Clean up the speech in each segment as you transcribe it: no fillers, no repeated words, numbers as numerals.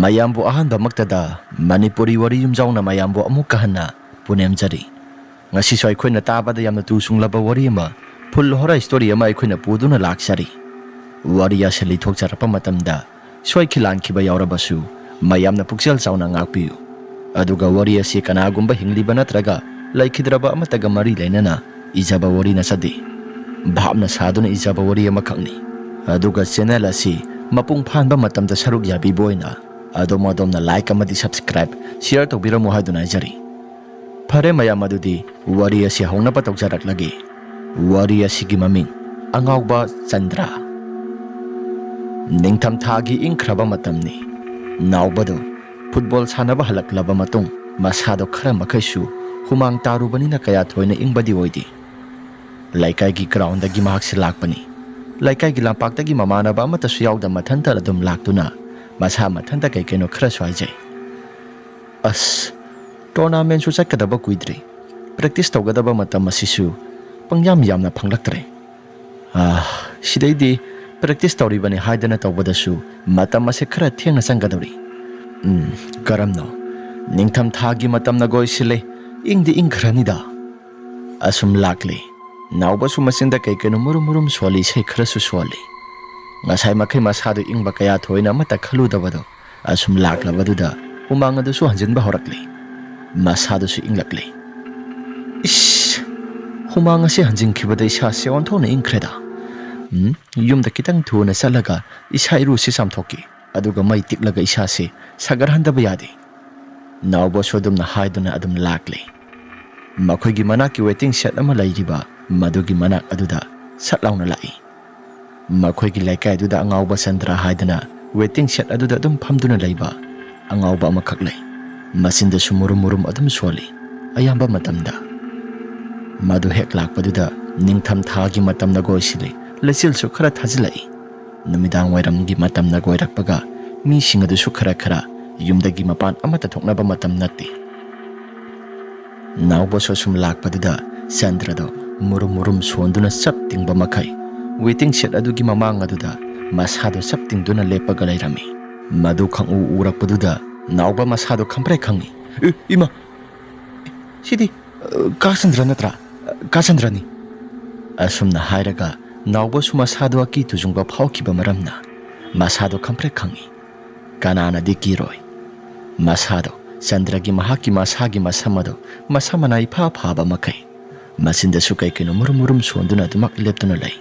mayambu ahanba maktada Manipuri wari yumjauna mayambu amuk kahana punemjari ngasi so aikoina tabada yamna tusunglaba wari ama full horror story ama aikoina puduna laksari wari asali thokjarapa matamda soi khilan khiba yaurabasu mayamna puksel chauna ngakpiu aduga wari asi kanagumba hingliba natraga laikhidraba amataga mari lainana ijaba wari na sadi bhabna saduna ijaba wari ama khangni aduga channel asi mapung phanba matamda saruk yabi boina adom like amadi subscribe share tobiramu haiduna jari phare mayam adudi wari asi hauna pa tokjarak lagi wari asi gi maming angawba Chandra ningtham thagi ingkhraba matamni nawbado football sanaba halaklaba matung masado khara makhaisu humang tarubani na kaya thoina ingbadi oidi laikai gi ground gi mahak se lakpani laikai gi lampak gi mamana ba mata su yawda mathanta adum laktuna masa mathanta kai keno khara swajai as tournament su sakadaba kuidri practice tawgadaba matam masisu pangyam yamna phanglaktre sidaidi practice tawribani haidana tawbadasu matam ase khara thengna sangadori karamno ningtham thagi matam na goisile ingdi ingkranida asum lakle nauba su masinda kai keno murum swali sei khara su swali ngasai makai masadu ingba kaya thoina mata khalu dabado asum laklabaduda umanga du su hanjinba horakle masadu su inglakle is humanga se hanjin khibada isa se on thona ingkreda yumda kitang thuna salaga isa iru se samthoki aduga mai tiklaga isa se sagar handaba yade nauba sodumna haiduna adum lakle makhoi gi manaki waiting set ama lairiba madugi manak aduda satlauna lai makhoi gi laikai aduda angawba Chandra haidana waiting set aduda adum phamduna laiba angawba amakak lai masinda sumurum adum swali ayamba matamda madu hek lakpaduda ningtham thagi matamna goisile lesil su khara thajilai numidang wairam gi matamna goirakpaga mi singadu su khara yumdagi mapan amata thoknaba matam natti nauba so sum lakpaduda Chandra do murum sonduna sap tingba makai waiting set adugi mamang aduda masado sap tingduna lepaga lairami madu khang urakpaduda nauba masado khamprei khangi ima sidi Chandra natra Chandra ni asumna hairaga nauba su masado aki tujungba phaukiba maramna masado khamprei khangi kanana dikiroi masado Chandra gi mahaki masagi masamado masamana ipha phaba makai masinda su kai kino murum sonduna tumak leptuna lai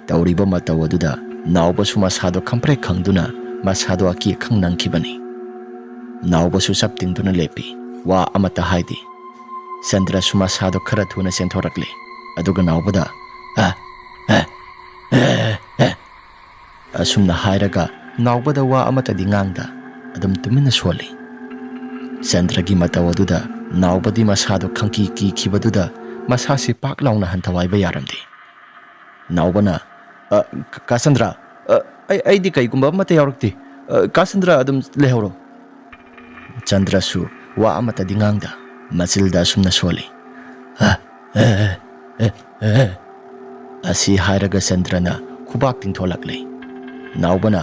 tawriba matawaduda nauba su masado khamprei khangduna masado aki khangnang khibani nauba su saptingduna lepi wa amata haidi Chandra su masado khara thuna senthorakle aduga naubada asumna hairaga naubada wa amata dingangda adum tumina swali Chandra gi matawaduda naubadi masado khangki ki khibaduda masasi pak launa hantawai ba yaramdi naubana Chandra ai di kai gumba mata yaurakti Chandra adum lehoro Chandra su wa amata dingangda masilda sumna swali asi hairaga Chandra na khubak tingtholakle naubana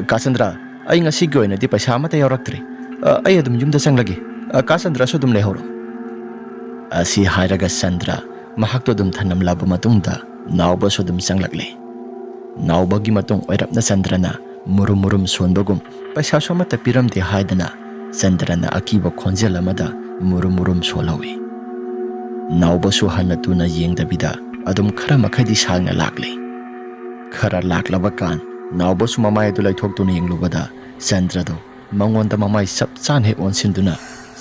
Chandra ai ngasi gi oina di paisa mata yauraktri ai adum yumda sanglagi Chandra su dum lehoro asi hairaga Chandra mahakto dum thanam laba matungda nauba su dum sanglakle nauba gi matung oirapna Chandra na murum sonbagum paisa so mata piramti haidana Chandra na akiba khonjel amada murum solawi nauba su hanatu na yengdabida adum khara makhadi sangna lakle khara laklaba kan nauba su mamai du laithok tu yenglubada Chandra do mangonda mamai sap chan he onsinduna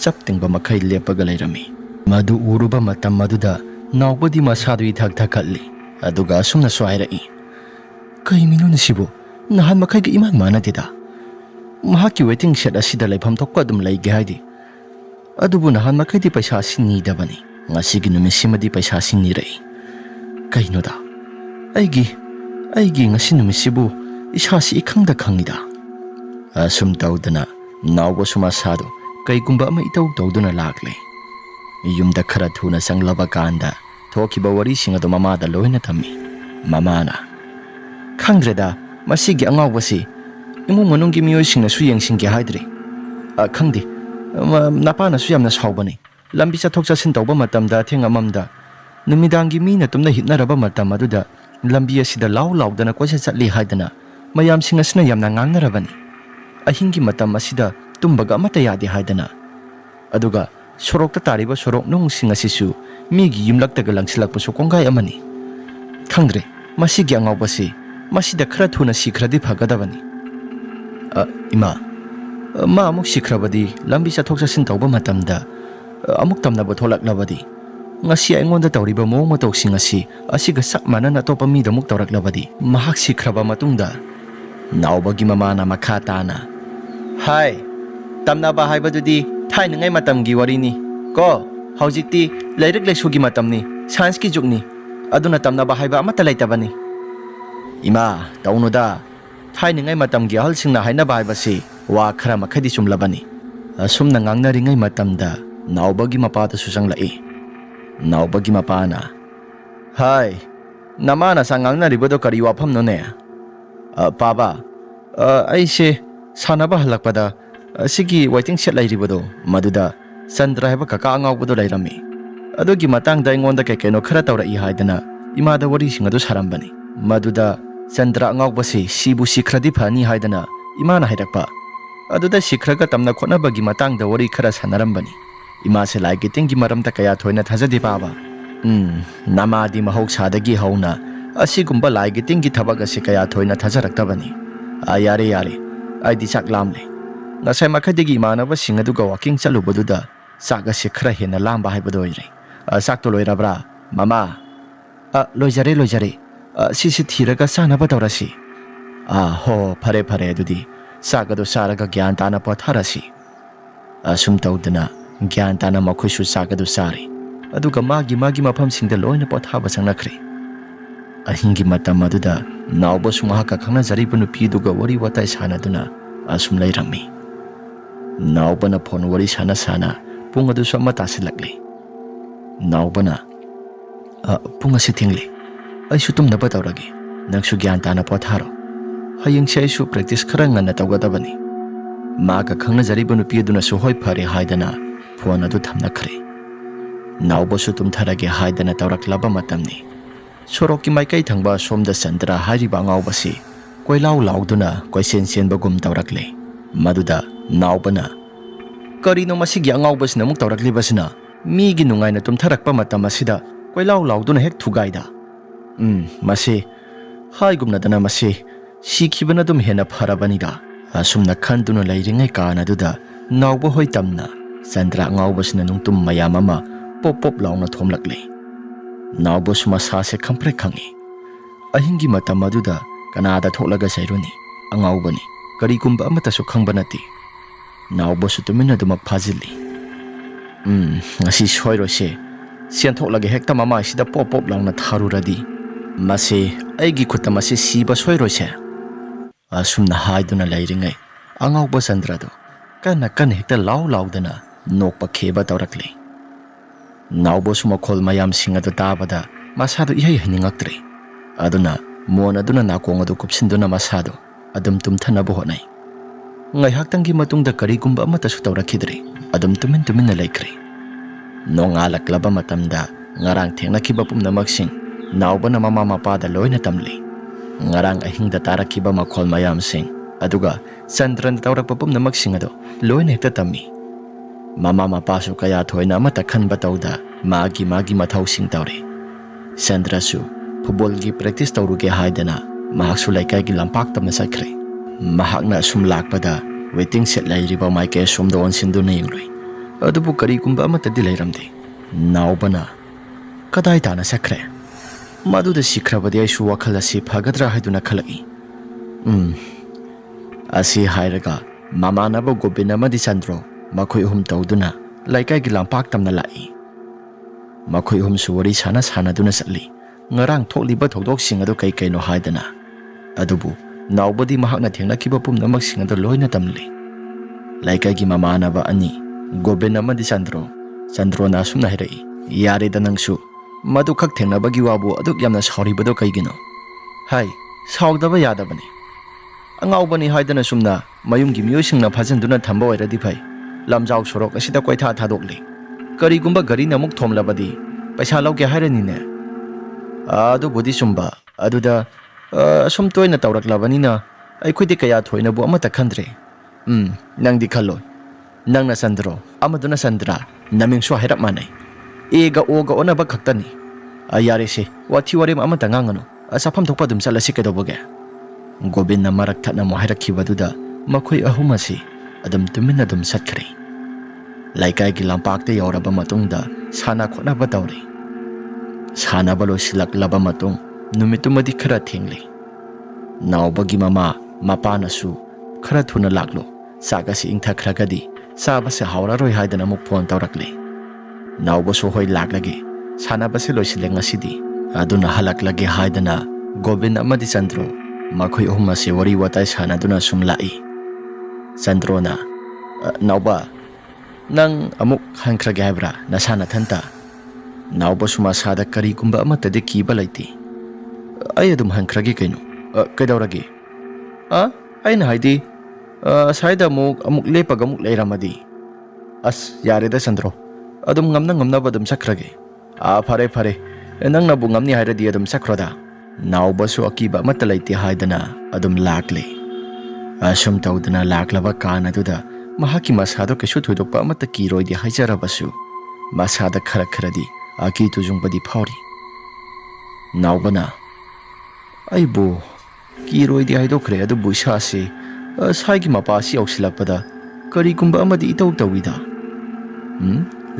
sap tingba makhai lepaga lairami madu uruba matam maduda naubadi masadu ithak thakhalli aduga sumna swairai kai minuna sibo nahan makhai gi iman manatida mahaki waiting set asida laifam thokpa dum laige haidi adubu nahan makhai di paisa sinni dabani ngasi gi numisimadi paisa sinni rai kainoda aigi ngasi numisibu isasi ikhangda khangida asum tawdana nauba suma sado kai gumba ama itau tawduna lakle yumda khara thuna sanglaba kanda thokiba wari singa do mamada loina thammi mamana khangdreda masigi angawbasi imung manunggi miyoisingnasu yengsinge haidri. Khangdi napanasu yamna saubani. Lambi chathok chasin tawba matamda thengamamda numidangi mina tumna hitnaraba matam aduda lambi asida law lawdana koisa chatli haidana mayamsing asina yamna ngangnarabani. Ahingi matam asida tumbaga amata yadi haidana. Aduga sorokta tariba sorok nungsing asisu migi yumlaktaga langsilakpasu konggai amani. Khangdre masigi angaubasi masida khara thuna sikhradi phagadabani. Ima ma amuk sikhrabadi lambi chathok chasin tawba matamda amuk tamnaba tholaklabadi ngasi aingonda tawriba mawng matawsing asiga sak manana atopa mida muk tawraklabadi mahak sikhraba matungda naubagi mamana makha tana hai tamnaba haibadudi thainangai matamgi warini ko haujikti lairik laisugi matamni science ki jugni aduna tamnaba haiba amata laitabani ima taunuda thainangai matamgi ahalsingna hainaba haibasi wa khara makhadi sumlabani asumna ngangnaringai matamda naubagi mapata susangla'i. Naubagi mapana. Hai, namana sangang na ribodo kari wapam no ne. Papa, aise sanaba halakpada sigi waiting set lai ribodo maduda Sandra heba kaka angawbodo lairami. Adogi matangda ingonda kekeno khara tawra I haidana imada wari singadu sarambani. Maduda Sandra angawbasi sibu sikhradi phani haidana imana hairakpa. Aduda sikhraga tamna khonabagi matangda wari khara sanarambani. Ima se lai gitingi maramta kaya thoina thajadi baba namadi mahoksadagi hauna asigumba lai gitingi thabaga se kaya thoina thajaraktabani yare yare aidi chaklamle ngasai makhadigi manaba singaduga walking chalubaduda saga se khra hena lamba haibado ire sakto loirabra mama loijare sisi thiraga sanaba tawrasi ho phare adudi sagado saraga gyan tana potharasi asum tawdana Gyan tana makhusu sagadu sari aduga magi mafam singda loina pothaba sangnakre ahingi matam aduda nauba sumahaka khangna jaribu nupi duga wari watai sanaduna asum lairami nauba na phone wari sana pung adu sama tasilakle nauba na pung asi thingli aisu tum naba tawragi nangsu gyan tana potharo hayeng sai su practice khara ngana tawgadabani maga khangna jaribu nupi aduna su hoi phare haidana phone adu thamnakhre naubasu tumtharage haidana tawraklaba matamni sorokki maikai thangba somda Sandra hariba ngawbasi koilau lauduna koisen senbagum tawrakle maduda naubana karino masigi angawbasna muk tawraklibasna migi nungaina tumtharakpa matam asida koilau lauduna hek thugaida mase haigumna dana mase sikhibana dum hena pharabanida asumna khanduna lairingai kana duda nauba hoi tamna Sandra ngawbasna nungtum mayam ama pop launa thomlakle naubas masase khampre khangi ahingi matam aduda kanada tholaga sairuni angawbani karigumba amata su khangba nati naubasu tumina duma phajili ngasi soirose sian tholage hekta mama sida pop launa tharuradi mase aigi khuta mase siba soirose asumna haiduna lairingai angawba Sandra do kana hekta laudana nokpa kheba tawrakle naubo sumakhol mayam singadu tabada masadu ihai haningaktre aduna mon aduna nakong adu kupsinduna masado adum tumthanabu honai ngai haktangi matungda karigumba amata su tawrakhidre adum tumin laikre nongalaklaba matamda ngarang thengnakiba pumnamaksing naubana mama mapada loina tamli ngarang ahingda tarakhiba makhol mayam sing aduga Sandran tawrakpa pumnamaksing ado loina hekta tammi mama mapasu kaya thoina amata khanba tawda magi mathau sing tawre Sandra su football gi practice tawruge haidana mahak su laikai gi lampak tamna sakre mahakna sum lakpada waiting set lairiba maike somda onsindu na yengloi adubu karigumba amata di lairamde naubana kadai tana sakre maduda sikhrabadi aisu wakhal asi phagadra haiduna khalai asi hairaga mama naba Gobin amadi Sandro makhoi hum tawduna laikai gi lampak tamna lai makhoi hum su wari sana duna satli ngarang tholiba thodok sing adu kai no haidana adubu naubadi mahakna thengnakiba pumnamak sing adu loina tamli laikai gi mama naba ani Gobin amadi Sandro na sumna hirai yare da nangsu madu khak thengnabagi wabu aduk yamna sauribado kaigino hai saugdaba yadabani Angawbani haidana sumna mayumgi miyosingna phajanduna thamba oiradi phai lamjau sorok asida koitha thadokli karigumba gari namuk thomlabadi paisa lauge hairani ne adu bodi sumba aduda sum toina tawraklabanina aikhudi kaya thoina bu amata khandre nangdi khallo nangna sandro amaduna sandra namingso hairap manai ega oga onaba khaktani yare se wathi warem amata ngangano asafam thokpa dum chalasi kedoboge Gobin na marak thana mo hairakhibaduda makhoi ahum asi adum tumina dum satkhrei laikai gi lampakte yauraba matungda sana khona batawri sana balo silak laba matung numitumadi khara thengli nawbagi mama mapanasu khara thuna laklo sagasi ingtha khragadi sabase hawra roi haidana muk phone tawrakle nawbasu hoi laklagi sana base loisile ngasidi aduna halaklagi haidana Gobin amadi Sandro makhoi ahum ase wari watai sanaduna sum lai Sandrona nauba nang amuk hankrage habra nasana thanta nauba suma sada kari gumba amata de kiba laiti ai adum hankrage kaino kedaurage aina haidi saida amuk lepaga amuk leiramadi as yare da Sandro adum ngamna badum sakrage fare fare nang nabu ngamni hairadi adum sakroda Naubasu akiba matalaiti haidana adum lakle asum tawdana laklaba kana duda mahaki masado kesu thudokpa amata kiroidi haijarabasu masada khara kharadi aki tujungpadi phauri naubana aibo kiroidi haidokre adu buisa se saigi mapasi ausilakpada karigumba amadi itaw tawida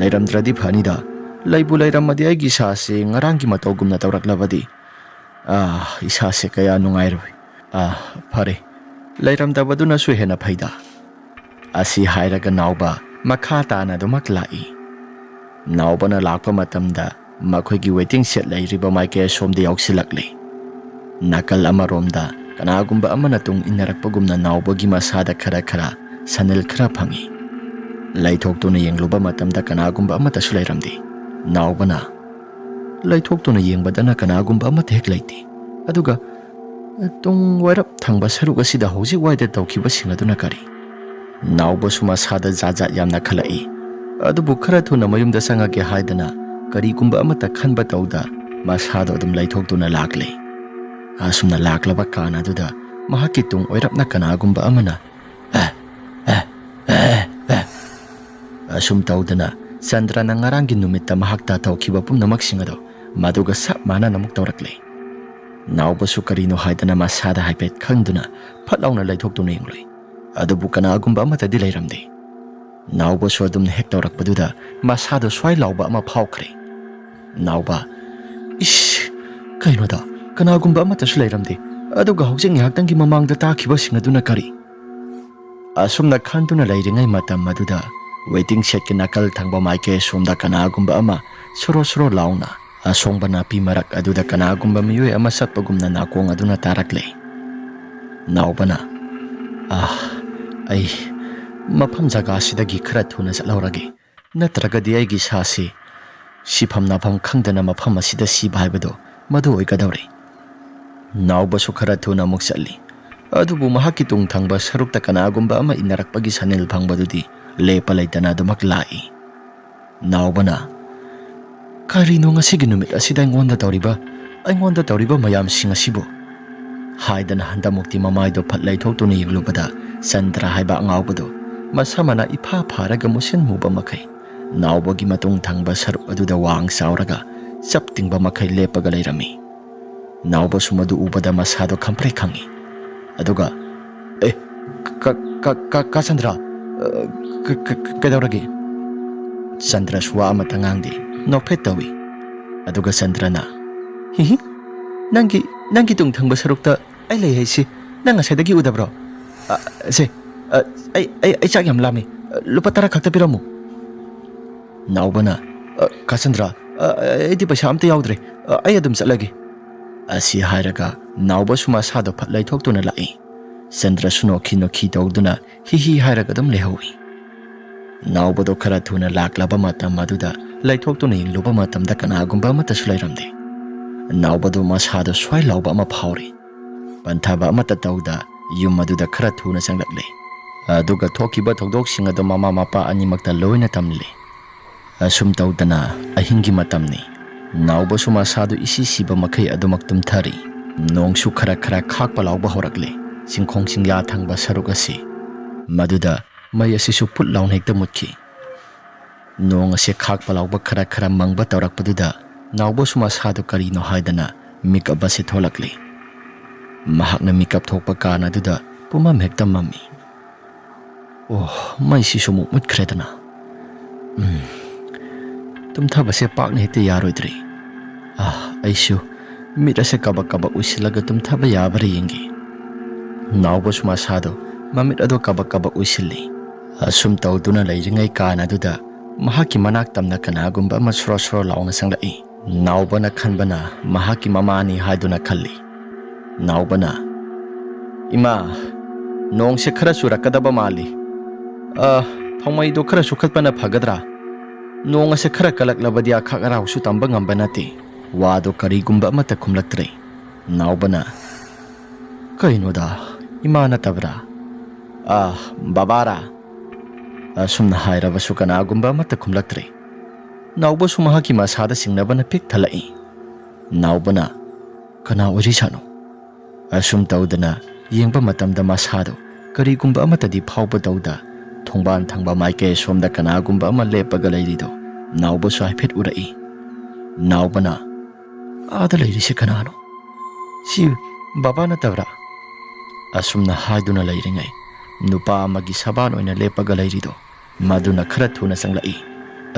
lairamdradi phanida laibu lairamadi aigi sa se ngarangi matawgumna tawraklabadi isase kaya nungairoi fare lairamdabaduna su hena phaida asi hairaga nauba makha tana dumak lai naubana lakpa matamda makhoigi waiting set lairiba maike somde yausilakle nakal amaromda kanagumba amana tung inarakpagumna naubagi masada khara sanel khara phangi laithoktuna yengluba matamda kanagumba amata su lairamdi naubana laithoktuna yengbadana kanagumba amata hek laiti aduga tung wairap thangba saruk asida hoji waida tawkiba singaduna kari nauba suma sada jaja yamna khalai adubu khara thuna mayumda sangage haidana karigumba amata khanba tawda masada adum laithoktuna lakle asumna laklaba kana duda mahaki tung wairapna kanagumba amana asum tawdana Sandra na ngarangi numitta mahakta tawkiba pumnamak singado maduga sap mana namuk tawrakle naubasu karino haidana masada haipet khangduna phatlauna laithokduna yengloi adubu kanagumba amata di lairamde naubasu adum hek tawrakpaduda masada swai lauba ama phawkhre nauba ish kainoda kanagumba amata su lairamde aduga hojing ngihaktangi mamangda takhiba singaduna kari asumna khantuna lairingai matam maduda waiting set ke nakal thangba maike somda kanagumba ama soro launa asongba napi marak aduda kanagumba miyoi ama satpagumna nakong aduna tarakle naubana ai mafam jaga sidagi khara thuna chalhaurage natragadi aigi sasi sifam nafam khangdana mafam asida siba haibado madu oigadawre naubasu khara thuna muk challi adubu mahaki tung thangba sarukta kanagumba ama inarakpagi sanel phangbadudi lepa laitana dumak lai naubana karino ngasigi numit asida ngonda tawriba mayam sing asibo haidana handamukti mamaido phatlai thoktuna yenglubada Sandra haiba angawbado masamana ipa pharaga musin muba makai naubogi matung thangba saruk aduda wang sauraga saptingba makai lepaga lairami nauba sumadu ubada masado khampre khangi aduga ka Sandra kedaurage Sandra suwa amata ngangdi nokphet tawi aduga Sandrana hihi nangi tung thangba sarukta ai lei haisi nang asaidagi udabro se ai chak yam lami lupa tara khakta piramu naubana ka Sandra ai paisa amta yaudre ai adum chalage asi hairaga nauba suma sado phatlai thoktuna lai Sandra sunokhi tawduna hi hairaga dum lehawi nauba do khara thuna laklaba matam maduda laithoktu ning luba matam da kana gumba mata sulairamde nauba do masada swai lauba ma phawri panthaba mata tawda ꯌꯨꯝ ꯑꯗꯨꯗ ꯈꯔ ꯊꯨꯅ ꯆꯪꯂꯛꯂꯦ ꯑꯗꯨꯒ ꯊꯣꯛꯈꯤꯕ ꯊꯧꯗꯣꯛꯁꯤꯡ ꯑꯗꯨ ꯃꯃꯥ ꯃꯄꯥ ꯑꯅꯤꯃꯛꯇ ꯂꯣꯏꯅ ꯇꯝꯂꯦ ꯑꯁꯨꯝ ꯇꯧꯗꯅ ꯑꯍꯤꯡꯒꯤ ꯃꯇꯝꯅꯤ ꯅꯥꯎꯕꯁꯨ ꯃꯁꯥꯗꯨ ꯏꯁꯤ ꯁꯤꯕ ꯃꯈꯩ ꯑꯗꯨꯃꯛ ꯇꯨꯝꯊꯔꯤ ꯅꯣꯡꯁꯨ ꯈꯔ ꯈꯔ ꯈꯥꯛꯄ ꯂꯥꯎꯕ ꯍꯧꯔꯛꯂꯦ ꯆꯤꯡꯈꯣꯡ ꯆꯤꯡꯌꯥ ꯊꯪꯕ ꯁꯔꯨꯛ ꯑꯁꯤ ꯃꯗꯨꯗ ꯃꯩ ꯑꯁꯤꯁꯨ ꯄꯨꯠ ꯂꯥꯎꯅ ꯍꯦꯛꯇ ꯃꯨꯠꯈꯤ ꯅꯣꯡ ꯑꯁꯤ ꯈꯥꯛꯄ ꯂꯥꯎꯕ ꯈꯔ ꯈꯔ ꯃꯪꯕ ꯇꯧꯔꯛꯄꯗꯨꯗ ꯅꯥꯎꯕꯁꯨ ꯃꯁꯥꯗꯨ ꯀꯔꯤꯅꯣ ꯍꯥꯏꯗꯅ ꯃꯤꯀꯞ ꯑꯁꯤ ꯊꯣꯛꯂꯛꯂꯤ ꯃꯍꯥꯛꯅ ꯃꯤꯀꯞ ꯊꯣꯛꯄ ꯀꯥꯟ ꯑꯗꯨꯗ ꯄꯨꯝꯃꯝ ꯍꯦꯛꯇ ꯃꯝꯃꯤ ꯑꯣ ꯃꯩꯁꯤꯁꯨ ꯑꯃꯨꯛ ꯃꯨꯠꯈ꯭ꯔꯦꯗꯅ tumthaba pakna hekta yaroidri aishu mit ase kabak uisilaga tumthaba yabara yengi nauba suma sado mamit ado kabak uisilli asum tawduna leiringai kana duda mahaki manak tamna kanagumba ama sro launa sanglai naubana khanbana mahaki mamani haiduna khalli naubana ima nong se khara surakadaba mali thongmai do khara sukhatpana phagadra nong ase khara kalaklabadi akhak arau su tamba ngamba nate wado karigumba amata khumlaktre naubana kainoda imana tabra babara asumna hairaba su kanagumba amata khumlaktre nauba su mahaki masada singnabana pik thalai naubana kana ori sano asum tawdana yengba matamda masado karigumba amata di phawba tawda thongban thangba maike somda kanagumba ama lepaga leirido nauba su haifet urai naubana ada leiri se kanano si baba na tabra asumna haiduna leiringai nupa amagi saban oina lepaga leirido maduna khara thuna sanglai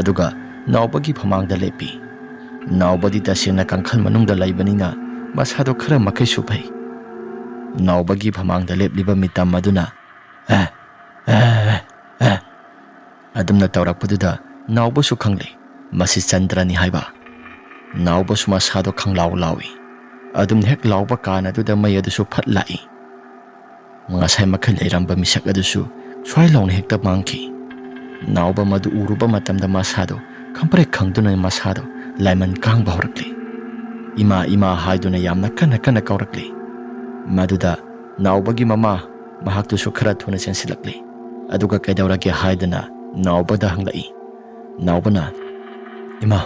aduga naubagi phamangda lepi naubadi tasena kankhal manungda laibanina masado khara makai supai naubagi phamangda lepliba mitam maduna adumna tawrakpaduda naubasu khangle masi chandrani haiba naubasu masado khanglaw lawi adum hek lawba kana duda mai adusu phatlai ngasai makhal leiramba misak adusu swai lawna hekta mangki nauba madu uruba matamda masado khampre khangduna masado laiman kang baurakle ima haiduna yamna kana kaurakle maduda naubagi mama mahaktu su khara thuna sensilakle aduga kaidawrake haidana naubada hanglai naubana ima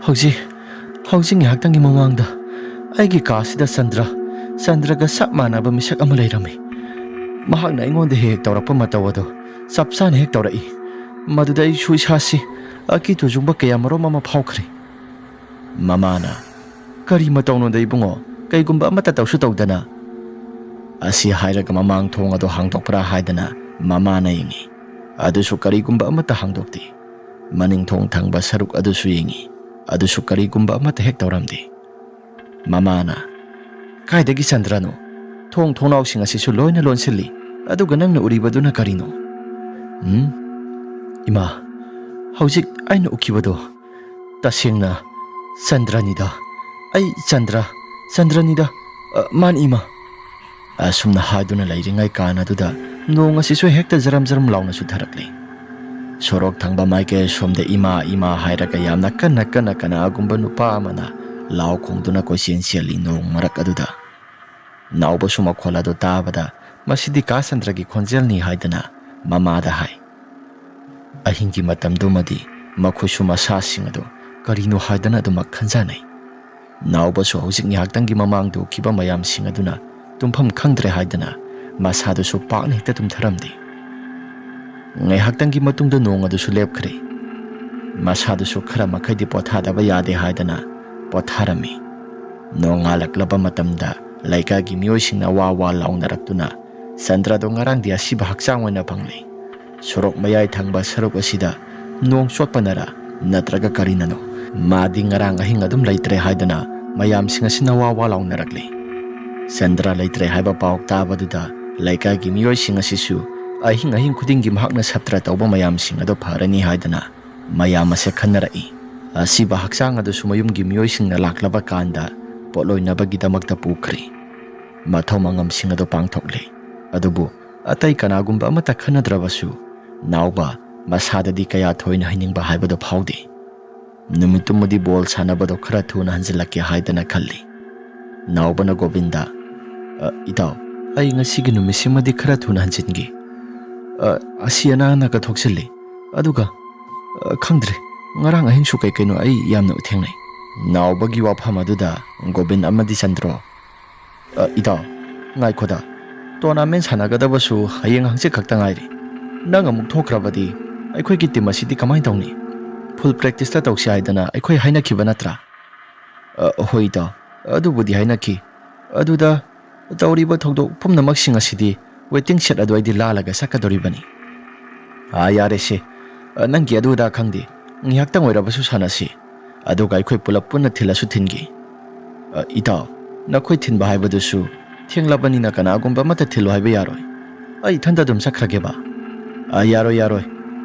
hauji ngihaktangi mamangda aigi kasida sandraga sap manaba misak ama leirame mahakna aingonda hek tawrakpa matawado sapsana hek tawrai maduda ai sui sasi aki tujungba kaya maro mama phawkhre mamana kari matawno da ibungo kaigumba amata tawsu tawdana asi hairaga mamang thong ado hangdokpra haidana mamana yengi adusu karigumba amata hangdokti maning thong thangba saruk adusu yengi adusu karigumba amata hek tawramdi mamana kaidagi chandrano thongnau sing asisu loina lonsilli aduga nangna uribaduna karino ima haujik aina ukibado tasengna chandranida ai chandranida man ima asumna haiduna leiringai kana duda nong asisu hekta jaram launa su tharakle sorok thangba maike somde ima hairaga yamna kana agumba nupa amana law khongduna koisen siali nong marak aduda nauba suma khola do tabada masidi kasandragi khonjel ni haidana mamada hai ahingi matam dumadi makhusu masasing ado karino haidana duma khanjanai nauba su hojik ni haktangi mamang do kiba mayam sing aduna tumpham khangdre haidana masadu su pakna hekta tumtharamdi ngai haktangi matungda nong adu su lepkhre masadu su khara makhai pothadaba yade haidana potharami nong alaklaba matamda laika gi miyosingna wa launaraktuna sandra do ngarang dia siba hakchang oina phangle sorok mayai thangba sarok asida nong chotpanara natraga karinano madi ngarang ahing adum leitre haidana mayam singa sina wa launarakle sandra leitre haiba pauk tabaduda laika gi miyoi singa sisu ahing khudingi mahakna satra tawba mayam singa do pharani haidana mayam ase khannarai asiba hakchang adu sumayum gi miyoi singna laklaba kanda poloinabagi damakta pukhri mathomangam singa do pangthokle adubu atai kanagumba amata khanadrabasu nauba masadadi kaya thoina hiningba haibado phaude numitumudi bol sanabado khara thuna hanjilakya haidana khalli naubana gobinda itaw ꯑꯩ ꯉꯁꯤꯒꯤ ꯅꯨꯃꯤꯠꯁꯤꯃꯗꯤ ꯈꯔ ꯊꯨꯅ ꯍꯟꯖꯤꯟꯒꯦ꯫ ꯑꯁꯤ ꯑꯅꯥꯅꯒ ꯊꯣꯛꯆꯤꯜꯂꯤ ꯑꯗꯨꯒ ꯈꯪꯗ꯭ꯔꯦ ꯉꯔꯥꯡ ꯑꯍꯤꯡꯁꯨ ꯀꯩꯅꯣ ꯑꯩ ꯌꯥꯝꯅ ꯊꯦꯡꯅꯩ꯫ ꯅꯥꯎꯕꯒꯤ ꯋꯥꯐꯝ ꯑꯗꯨꯗ ꯒꯣꯕꯤꯟ ꯑꯃꯗꯤ ꯆꯟꯗ꯭ꯔꯣ ꯏꯇꯥꯎ ꯉꯥꯏꯈꯣꯗ ꯇꯣꯔꯅꯥꯃꯦꯟ ꯁꯥꯟꯅꯒꯗꯕꯁꯨ ꯍꯌꯦꯡ ꯍꯪꯆꯤꯠ ꯈꯛꯇ ꯉꯥꯏꯔꯤ꯫ ꯅꯪ ꯑꯃꯨꯛ ꯊꯣꯛꯈ꯭ꯔꯕꯗꯤ ꯑꯩꯈꯣꯏꯒꯤ ꯇꯤꯝ ꯑꯁꯤꯗꯤ ꯀꯃꯥꯏꯅ ꯇꯧꯅꯤ? ꯐꯨꯜ ꯄ꯭ꯔꯦꯛꯇꯤꯁꯇ ꯇꯧꯁꯤ ꯍꯥꯏꯗꯅ ꯑꯩꯈꯣꯏ ꯍꯥꯏꯅꯈꯤꯕ ꯅꯠꯇ꯭ꯔꯥ? ꯍꯣꯏ ꯏꯇꯥꯎ ꯑꯗꯨꯕꯨꯗꯤ ꯍꯥꯏꯅꯈꯤ꯫ ꯑꯗꯨꯗ ꯇꯧꯔꯤꯕ ꯊꯧꯗꯣꯛ ꯄꯨꯝꯅꯃꯛꯁꯤꯡ ꯑꯁꯤꯗꯤ ꯋꯦꯇꯤꯡ ꯁꯦꯠ ꯑꯗꯨ ꯑꯩꯗꯤ ꯂꯥꯜꯂꯒ ꯆꯠꯀꯗꯧꯔꯤꯕꯅꯤ꯫ ꯌꯥꯔꯦꯁꯦ ꯅꯪꯒꯤ ꯑꯗꯨꯗ ꯈꯪꯗꯦ ꯉꯥꯏꯍꯥꯛꯇꯪ ꯑꯣꯏꯔꯕꯁꯨ ꯁꯥꯟꯅꯁꯤ ꯑꯗꯨꯒ ꯑꯩꯈꯣꯏ ꯄꯨꯂꯞ ꯄꯨꯟꯅ ꯊꯤꯜꯂꯁꯨ ꯊꯤꯟꯒꯤ꯫ ꯏꯇꯥꯎ ꯅꯈꯣꯏ ꯊꯤꯟꯕ ꯍꯥꯏꯕꯗꯨꯁꯨ ꯊꯦꯡꯂꯕꯅꯤꯅ ꯀꯅꯥꯒꯨꯝꯕ ꯑꯃꯠꯇ ꯊꯤꯜꯂꯨ ꯍꯥꯏꯕ ꯌꯥꯔꯣꯏ꯫ ꯑꯩ ꯏꯊꯟꯇ ꯑꯗꯨꯝ ꯆꯠꯈ꯭ꯔꯒꯦꯕ꯫ ꯌꯥꯔꯣꯏ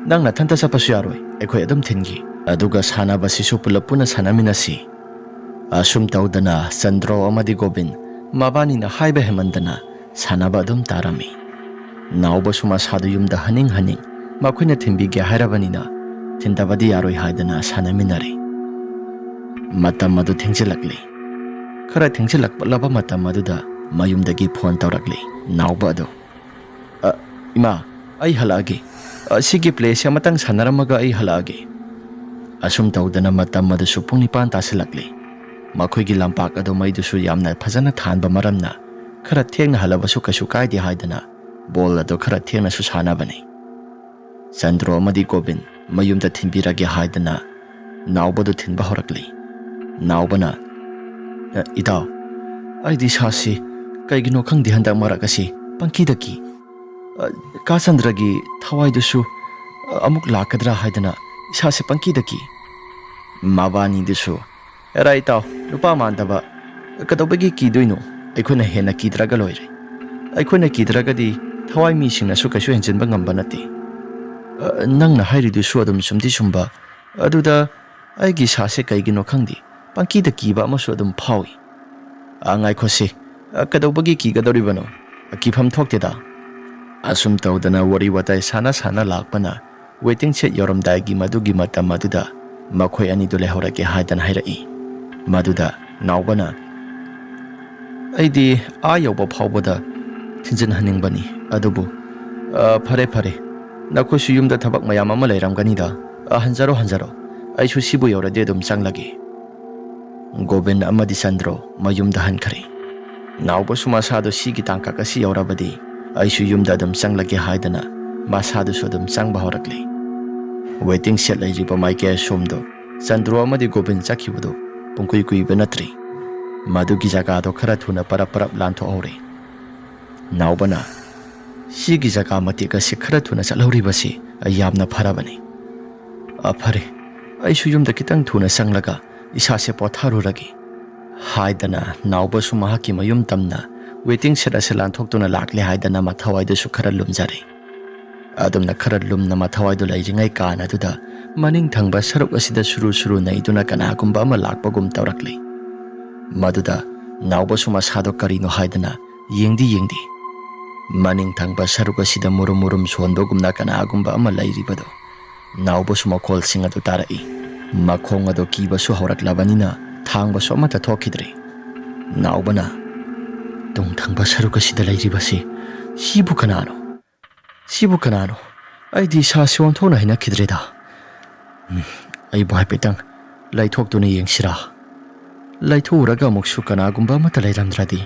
ꯅꯪ ꯅꯊꯟꯇ ꯆꯠꯄꯁꯨ ꯌꯥꯔꯣꯏ ꯑꯩꯈꯣꯏ ꯑꯗꯨꯝ ꯊꯤꯟꯒꯤ ꯑꯗꯨꯒ ꯁꯥꯟꯅꯕꯁꯤꯁꯨ ꯄꯨꯂꯞ ꯄꯨꯟꯅ ꯁꯥꯟꯅꯃꯤꯟꯅꯁꯤ꯫ ꯑꯁꯨꯝ ꯇꯧꯗꯅ ꯆꯟꯗ꯭ꯔꯣ ꯑꯃꯗꯤ ꯒꯣꯕꯤꯟ ꯃꯕꯥꯅꯤꯅ ꯍꯥꯏꯕ ꯍꯦꯃꯟꯗꯅ ꯁꯥꯟꯅꯕ ꯑꯗꯨꯝ ꯇꯥꯔꯝꯃꯤ꯫ ꯅꯥꯎꯕꯁꯨ ꯃꯁꯥꯗꯨ ꯌꯨꯝꯗ ꯍꯟꯅꯤꯡ ꯃꯈꯣꯏꯅ ꯊꯤꯟꯕꯤꯒꯦ ꯍꯥꯏꯔꯕꯅꯤꯅ ꯊꯤꯟꯗꯕꯗꯤ ꯌꯥꯔꯣꯏ ꯍꯥꯏꯗꯅ ꯁꯥꯟꯅꯃꯤꯟꯅꯔꯤ꯫ ꯃꯇꯝ ꯑꯗꯨ ꯊꯦꯡꯖꯤꯜꯂꯛꯂꯤ꯫ ꯈꯔ ꯊꯦꯡꯖꯤꯜꯂꯛꯂꯕ ꯃꯇꯝ ꯑꯗꯨꯗ ꯃꯌꯨꯝꯗꯒꯤ ꯐꯣꯟ ꯇꯧꯔꯛꯂꯤ ꯅꯥꯎꯕ ꯑꯗꯨ꯫ ꯏꯃꯥ ꯑꯩ ꯍꯜꯂꯛꯑꯒꯦ꯫ ꯁꯤꯒꯤ ꯄ꯭ꯂꯦꯁꯦ ꯑꯃꯇꯪ ꯁꯥꯟꯅꯔꯝꯃꯒ ꯑꯩ ꯍꯜꯂꯛꯑꯒꯦ꯫ ꯑꯁꯨꯝ ꯇꯧꯗꯅ ꯃꯇꯝ ꯑꯗꯨꯁꯨ ꯄꯨꯡ 9 ꯇꯥꯁꯤꯜꯂꯛꯂꯤ꯫ ꯃꯈꯣꯏꯒꯤ ꯂꯝꯄꯥꯛ ꯑꯗꯨ ꯃꯩꯗꯨꯁꯨ ꯌꯥꯝꯅ ꯐꯖꯅ ꯊꯥꯟꯕ ꯃꯔꯝꯅ ꯈꯔ ꯊꯦꯡꯅ ꯍꯜꯂꯕꯁꯨ ꯀꯩꯁꯨ ꯀꯥꯏꯗꯦ ꯍꯥꯏꯗꯅ ꯕꯣꯜ ꯑꯗꯨ ꯈꯔ ꯊꯦꯡꯅꯁꯨ ꯁꯥꯟꯅꯕꯅꯤ꯫ ꯆꯟꯗ꯭ꯔꯣ ꯑꯃꯗꯤ ꯒꯣꯕꯤꯟ ꯃꯌꯨꯝꯗ ꯊꯤꯟꯕꯤꯔꯒꯦ ꯍꯥꯏꯗꯅ ꯅꯥꯎꯕꯗꯨ ꯊꯤꯟꯕ ꯍꯧꯔꯛꯂꯤ꯫ ꯅꯥꯎꯕꯅ ꯏꯇꯥꯎ ꯑꯩꯗꯤ ꯏꯁꯥꯁꯤ ꯀꯩꯒꯤꯅꯣ ꯈꯪꯗꯦ ꯍꯟꯗꯛ ꯃꯔꯛ ꯑꯁꯤ ꯄꯪꯀꯤꯗ ꯀꯤ꯫ ꯀꯥ ꯆꯟꯗ꯭ꯔꯒꯤ ꯊꯋꯥꯏꯗꯨꯁꯨ ꯑꯃꯨꯛ ꯂꯥꯛꯀꯗ꯭ꯔꯥ ꯍꯥꯏꯗꯅ ꯏꯁꯥꯁꯦ ꯄꯪꯀꯤꯗ ꯀꯤ꯫ ꯃꯕꯥꯅꯤꯗꯨꯁꯨ ꯑꯦꯔꯥ ꯏꯇꯥꯎ ꯅꯨꯄꯥ ꯃꯥꯟꯗꯕ ꯀꯩꯗꯧꯕꯒꯤ ꯀꯤꯗꯣꯏꯅꯣ? ꯑꯩꯈꯣꯏꯅ ꯍꯦꯟꯅ ꯀꯤꯗ꯭ꯔꯒ ꯂꯣꯏꯔꯦ꯫ ꯑꯩꯈꯣꯏꯅ ꯀꯤꯗ꯭ꯔꯒꯗꯤ ꯊꯋꯥꯏ ꯃꯤꯁꯤꯡꯅꯁꯨ ꯀꯩꯁꯨ ꯍꯦꯟꯖꯤꯟꯕ ꯉꯝꯕ ꯅꯠꯇꯦ꯫ ꯅꯪꯅ ꯍꯥꯏꯔꯤꯗꯨꯁꯨ ꯑꯗꯨꯝ ꯆꯨꯝꯗꯤ ꯆꯨꯝꯕ ꯑꯗꯨꯗ ꯑꯩꯒꯤ ꯏꯁꯥꯁꯦ ꯀꯩꯒꯤꯅꯣ ꯈꯪꯗꯦ ꯄꯪꯀꯤꯗ ꯀꯤꯕ ꯑꯃꯁꯨ ꯑꯗꯨꯝ ꯐꯥꯎꯏ꯫ ꯉꯥꯏꯈꯣꯁꯤ ꯀꯩꯗꯧꯕꯒꯤ ꯀꯤꯒꯗꯧꯔꯤꯕꯅꯣ? ꯀꯤꯐꯝ ꯊꯣꯛꯇꯦꯗ꯫ ꯑꯁꯨꯝ ꯇꯧꯗꯅ ꯋꯥꯔꯤ ꯋꯥꯇꯥꯏ ꯁꯥꯟꯅ ꯂꯥꯛꯄꯅ ꯋꯦꯇꯤꯡ ꯁꯦꯠ ꯌꯧꯔꯝꯗꯥꯏꯒꯤ ꯃꯗꯨꯒꯤ ꯃꯇꯝ ꯑꯗꯨꯗ ꯃꯈꯣꯏ ꯑꯅꯤꯗꯨ ꯂꯩꯍꯧꯔꯒꯦ ꯍꯥꯏꯗꯅ ꯍꯥꯏꯔꯛꯏ꯫ ꯃꯗꯨꯗ ꯅꯥꯎꯕꯅ ꯑꯩꯗꯤ ꯌꯧꯕ ꯐꯥꯎꯕꯗ ꯊꯤꯟꯖꯤꯟꯍꯟꯅꯤꯡꯕꯅꯤ ꯑꯗꯨꯕꯨ ꯐꯔꯦ ꯅꯈꯣꯏꯁꯨ ꯌꯨꯝꯗ ꯊꯕꯛ ꯃꯌꯥꯝ ꯑꯃ ꯂꯩꯔꯝꯒꯅꯤꯗ ꯍꯟꯖꯔꯣ ꯑꯩꯁꯨ ꯁꯤꯕꯨ ꯌꯧꯔꯗꯤ ꯑꯗꯨꯝ ꯆꯪꯂꯒꯦ꯫ ꯒꯣꯕꯤꯟ ꯑꯃꯗꯤ ꯆꯟꯗ꯭ꯔꯣ ꯃꯌꯨꯝꯗ ꯍꯟꯈ꯭ꯔꯦ꯫ ꯅꯥꯎꯕꯁꯨ ꯃꯁꯥꯗꯨ ꯁꯤꯒꯤ ꯇꯥꯡꯀꯛ ꯑꯁꯤ ꯌꯧꯔꯕꯗꯤ ꯑꯩꯁꯨ ꯌꯨꯝꯗ ꯑꯗꯨꯝ ꯆꯪꯂꯒꯦ ꯍꯥꯏꯗꯅ ꯃꯁꯥꯗꯨꯁꯨ ꯑꯗꯨꯝ ꯆꯪꯕ ꯍꯧꯔꯛꯂꯤ꯫ ꯋꯦꯇꯤꯡ ꯁꯦꯠ ꯂꯩꯔꯤꯕ ꯃꯥꯏꯀꯩ ꯑꯁꯣꯝꯗꯣ ꯆꯟꯗ꯭ꯔꯣ ꯑꯃꯗꯤ ꯒꯣꯕꯤꯟ ꯆꯠꯈꯤꯕꯗꯨ ꯄꯨꯡꯀꯨꯏ ꯀꯨꯏꯕ ꯅꯠꯇ꯭ꯔꯤ꯫ ꯃꯗꯨꯒꯤ ꯖꯒꯥꯗꯣ ꯈꯔ ꯊꯨꯅ ꯄꯔꯞ ꯂꯥꯟꯊꯣꯛꯍꯧꯔꯦ꯫ ꯅꯥꯎꯕꯅ ꯁꯤꯒꯤ ꯖꯒꯥ ꯃꯇꯦꯛ ꯑꯁꯤ ꯈꯔ ꯊꯨꯅ ꯆꯠꯍꯧꯔꯤꯕꯁꯤ ꯌꯥꯝꯅ ꯐꯔꯕꯅꯤ꯫ ꯐꯔꯦ ꯑꯩꯁꯨ ꯌꯨꯝꯗ ꯈꯤꯇꯪ ꯊꯨꯅ ꯆꯪꯂꯒ ꯏꯁꯥꯁꯦ ꯄꯣꯊꯥꯔꯨꯔꯒꯦ ꯍꯥꯏꯗꯅ ꯅꯥꯎꯕꯁꯨ ꯃꯍꯥꯛꯀꯤ ꯃꯌꯨꯝ ꯇꯝꯅ ꯋꯦꯇꯤꯡ ꯁꯦꯠ ꯑꯁꯤ ꯂꯥꯟꯊꯣꯛꯇꯨꯅ ꯂꯥꯛꯂꯦ ꯍꯥꯏꯗꯅ ꯃꯊꯋꯥꯏꯗꯨꯁꯨ ꯈꯔ ꯂꯨꯝꯖꯔꯦ꯫ ꯑꯗꯨꯝꯅ ꯈꯔ ꯂꯨꯝꯅ ꯃꯊꯋꯥꯏꯗꯨ ꯂꯩꯔꯤꯉꯩ ꯀꯥꯟ ꯑꯗꯨꯗ ꯃꯅꯤꯡ ꯊꯪꯕ ꯁꯔꯨꯛ ꯑꯁꯤꯗ ꯁꯨꯔꯨ ꯅꯩꯗꯨꯅ ꯀꯅꯥꯒꯨꯝꯕ ꯑꯃ ꯂꯥꯛꯄꯒꯨꯝ ꯇꯧꯔꯛꯂꯤ꯫ ꯃꯗꯨꯗ ꯅꯥꯎꯕꯁꯨ ꯃꯁꯥꯗꯣ ꯀꯔꯤꯅꯣ ꯍꯥꯏꯗꯅ ꯌꯦꯡꯗꯤ ꯃꯅꯤꯡ ꯊꯪꯕ ꯁꯔꯨꯛ ꯑꯁꯤꯗ ꯃꯨꯔꯨꯝ ꯁꯣꯟꯕꯒꯨꯝꯅ ꯀꯅꯥꯒꯨꯝꯕ ꯑꯃ ꯂꯩꯔꯤꯕꯗꯣ ꯅꯥꯎꯕꯁꯨ ꯃꯈꯣꯜꯁꯤꯡ ꯑꯗꯨ ꯇꯥꯔꯛꯏ꯫ ꯃꯈꯣꯡ ꯑꯗꯨ ꯀꯤꯕꯁꯨ ꯍꯧꯔꯛꯂꯕꯅꯤꯅ ꯊꯥꯡꯕꯁꯨ ꯑꯃꯠꯇ ꯊꯣꯛꯈꯤꯗ꯭ꯔꯦ꯫ ꯅꯥꯎꯕꯅ ꯇꯨꯡ ꯊꯪꯕ ꯁꯔꯨꯛ ꯑꯁꯤꯗ ꯂꯩꯔꯤꯕꯁꯤ ꯁꯤꯕꯨ ꯀꯅꯥꯅꯣ? ꯑꯩꯗꯤ ꯏꯁꯥꯁꯤ ꯑꯣꯟꯊꯣꯛꯅ ꯍꯩꯅꯈꯤꯗ꯭ꯔꯦꯗ꯫ ꯑꯩꯕꯨ ꯍꯥꯏꯐꯦꯠꯇꯪ ꯂꯩꯊꯣꯛꯇꯨꯅ ꯌꯦꯡꯁꯤꯔꯥ? ꯂꯩꯊꯣꯛꯎꯔꯒ ꯑꯃꯨꯛꯁꯨ ꯀꯅꯥꯒꯨꯝꯕ ꯑꯃꯠꯇ ꯂꯩꯔꯝꯗ꯭ꯔꯗꯤ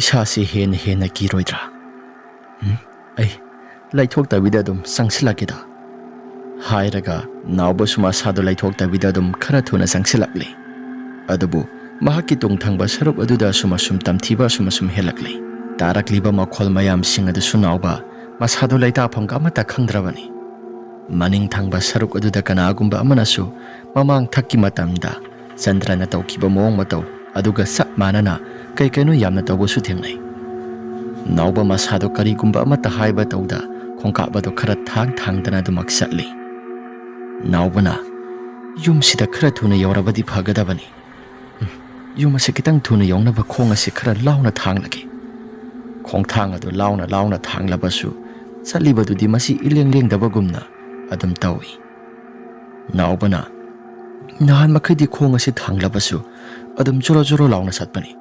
ꯏꯁꯥꯁꯤ ꯍꯦꯟꯅ ꯀꯤꯔꯣꯏꯗ꯭ꯔꯥ? ꯑꯩ ꯂꯩꯊꯣꯛꯇꯕꯤꯗ ꯑꯗꯨꯝ ꯆꯪꯁꯤꯜꯂꯛꯀꯦꯗ ꯍꯥꯏꯔꯒ ꯅꯥꯎꯕꯁꯨ ꯃꯁꯥꯗꯣ ꯂꯩꯊꯣꯛꯇꯕꯤꯗ ꯑꯗꯨꯝ ꯈꯔ ꯊꯨꯅ ꯆꯪꯁꯤꯜꯂꯛꯂꯤ꯫ ꯑꯗꯨꯕꯨ ꯃꯍꯥꯛꯀꯤ ꯇꯨꯡ ꯊꯪꯕ ꯁꯔꯨꯛ ꯑꯗꯨꯗ ꯑꯁꯨꯝ ꯇꯝꯊꯤꯕ ꯑꯁꯨꯝ ꯍꯦꯜꯂꯛꯂꯤ꯫ ꯇꯥꯔꯛꯂꯤꯕ ꯃꯈꯣꯜ ꯃꯌꯥꯝꯁꯤꯡ ꯑꯗꯨꯁꯨ ꯅꯥꯎꯕ ꯃꯁꯥꯗꯣ ꯂꯩꯇꯥꯐꯝꯒ ꯑꯃꯠꯇ ꯈꯪꯗ꯭ꯔꯕꯅꯤ꯫ ꯃꯅꯤꯡ ꯊꯪꯕ ꯁꯔꯨꯛ ꯑꯗꯨꯗ ꯀꯅꯥꯒꯨꯝꯕ ꯑꯃꯅꯁꯨ ꯃꯃꯥꯡ ꯊꯛꯀꯤ ꯃꯇꯝꯗ ꯆꯟꯗ꯭ꯔꯅ ꯇꯧꯈꯤꯕ ꯃꯑꯣꯡ ꯃꯇꯧ ꯑꯗꯨꯒ ꯆꯞ ꯃꯥꯟꯅꯅ ꯀꯩꯅꯣ ꯌꯥꯝꯅ ꯇꯧꯕꯁꯨ ꯊꯦꯡꯅꯩ꯫ ꯅꯥꯎꯕ ꯃꯁꯥꯗꯣ ꯀꯔꯤꯒꯨꯝꯕ ꯑꯃꯠꯇ ꯍꯥꯏꯕ ꯇꯧꯗ ꯈꯣꯡꯀꯥꯞ ꯑꯗꯨ ꯈꯔ ꯊꯥꯡꯗꯅ ꯑꯗꯨꯃꯛ ꯆꯠꯂꯤ꯫ ꯅꯥꯎꯕꯅ ꯌꯨꯝꯁꯤꯗ ꯈꯔ ꯊꯨꯅ ꯌꯧꯔꯕꯗꯤ ꯐꯒꯗꯕꯅꯤ꯫ ꯌꯨꯝ ꯑꯁꯤ ꯈꯤꯇꯪ ꯊꯨꯅ ꯌꯧꯅꯕ ꯈꯣꯡ ꯑꯁꯤ ꯈꯔ ꯂꯥꯎꯅ ꯊꯥꯡꯂꯒꯦ꯫ ꯈꯣꯡꯊꯥꯡ ꯑꯗꯨ ꯂꯥꯎꯅ ꯊꯥꯡꯂꯕꯁꯨ ꯆꯠꯂꯤꯕꯗꯨꯗꯤ ꯃꯁꯤ ꯏꯂꯦꯡꯗꯕꯒꯨꯝꯅ ꯑꯗꯨꯝ ꯇꯧꯏ꯫ ꯅꯥꯎꯕꯅ ꯅꯍꯥꯟ ꯃꯈꯩꯗꯤ ꯈꯣꯡ ꯑꯁꯤ ꯊꯥꯡꯂꯕꯁꯨ ꯑꯗꯨꯝ ꯖꯣꯔꯣ ꯂꯥꯎꯅ ꯆꯠꯄꯅꯤ꯫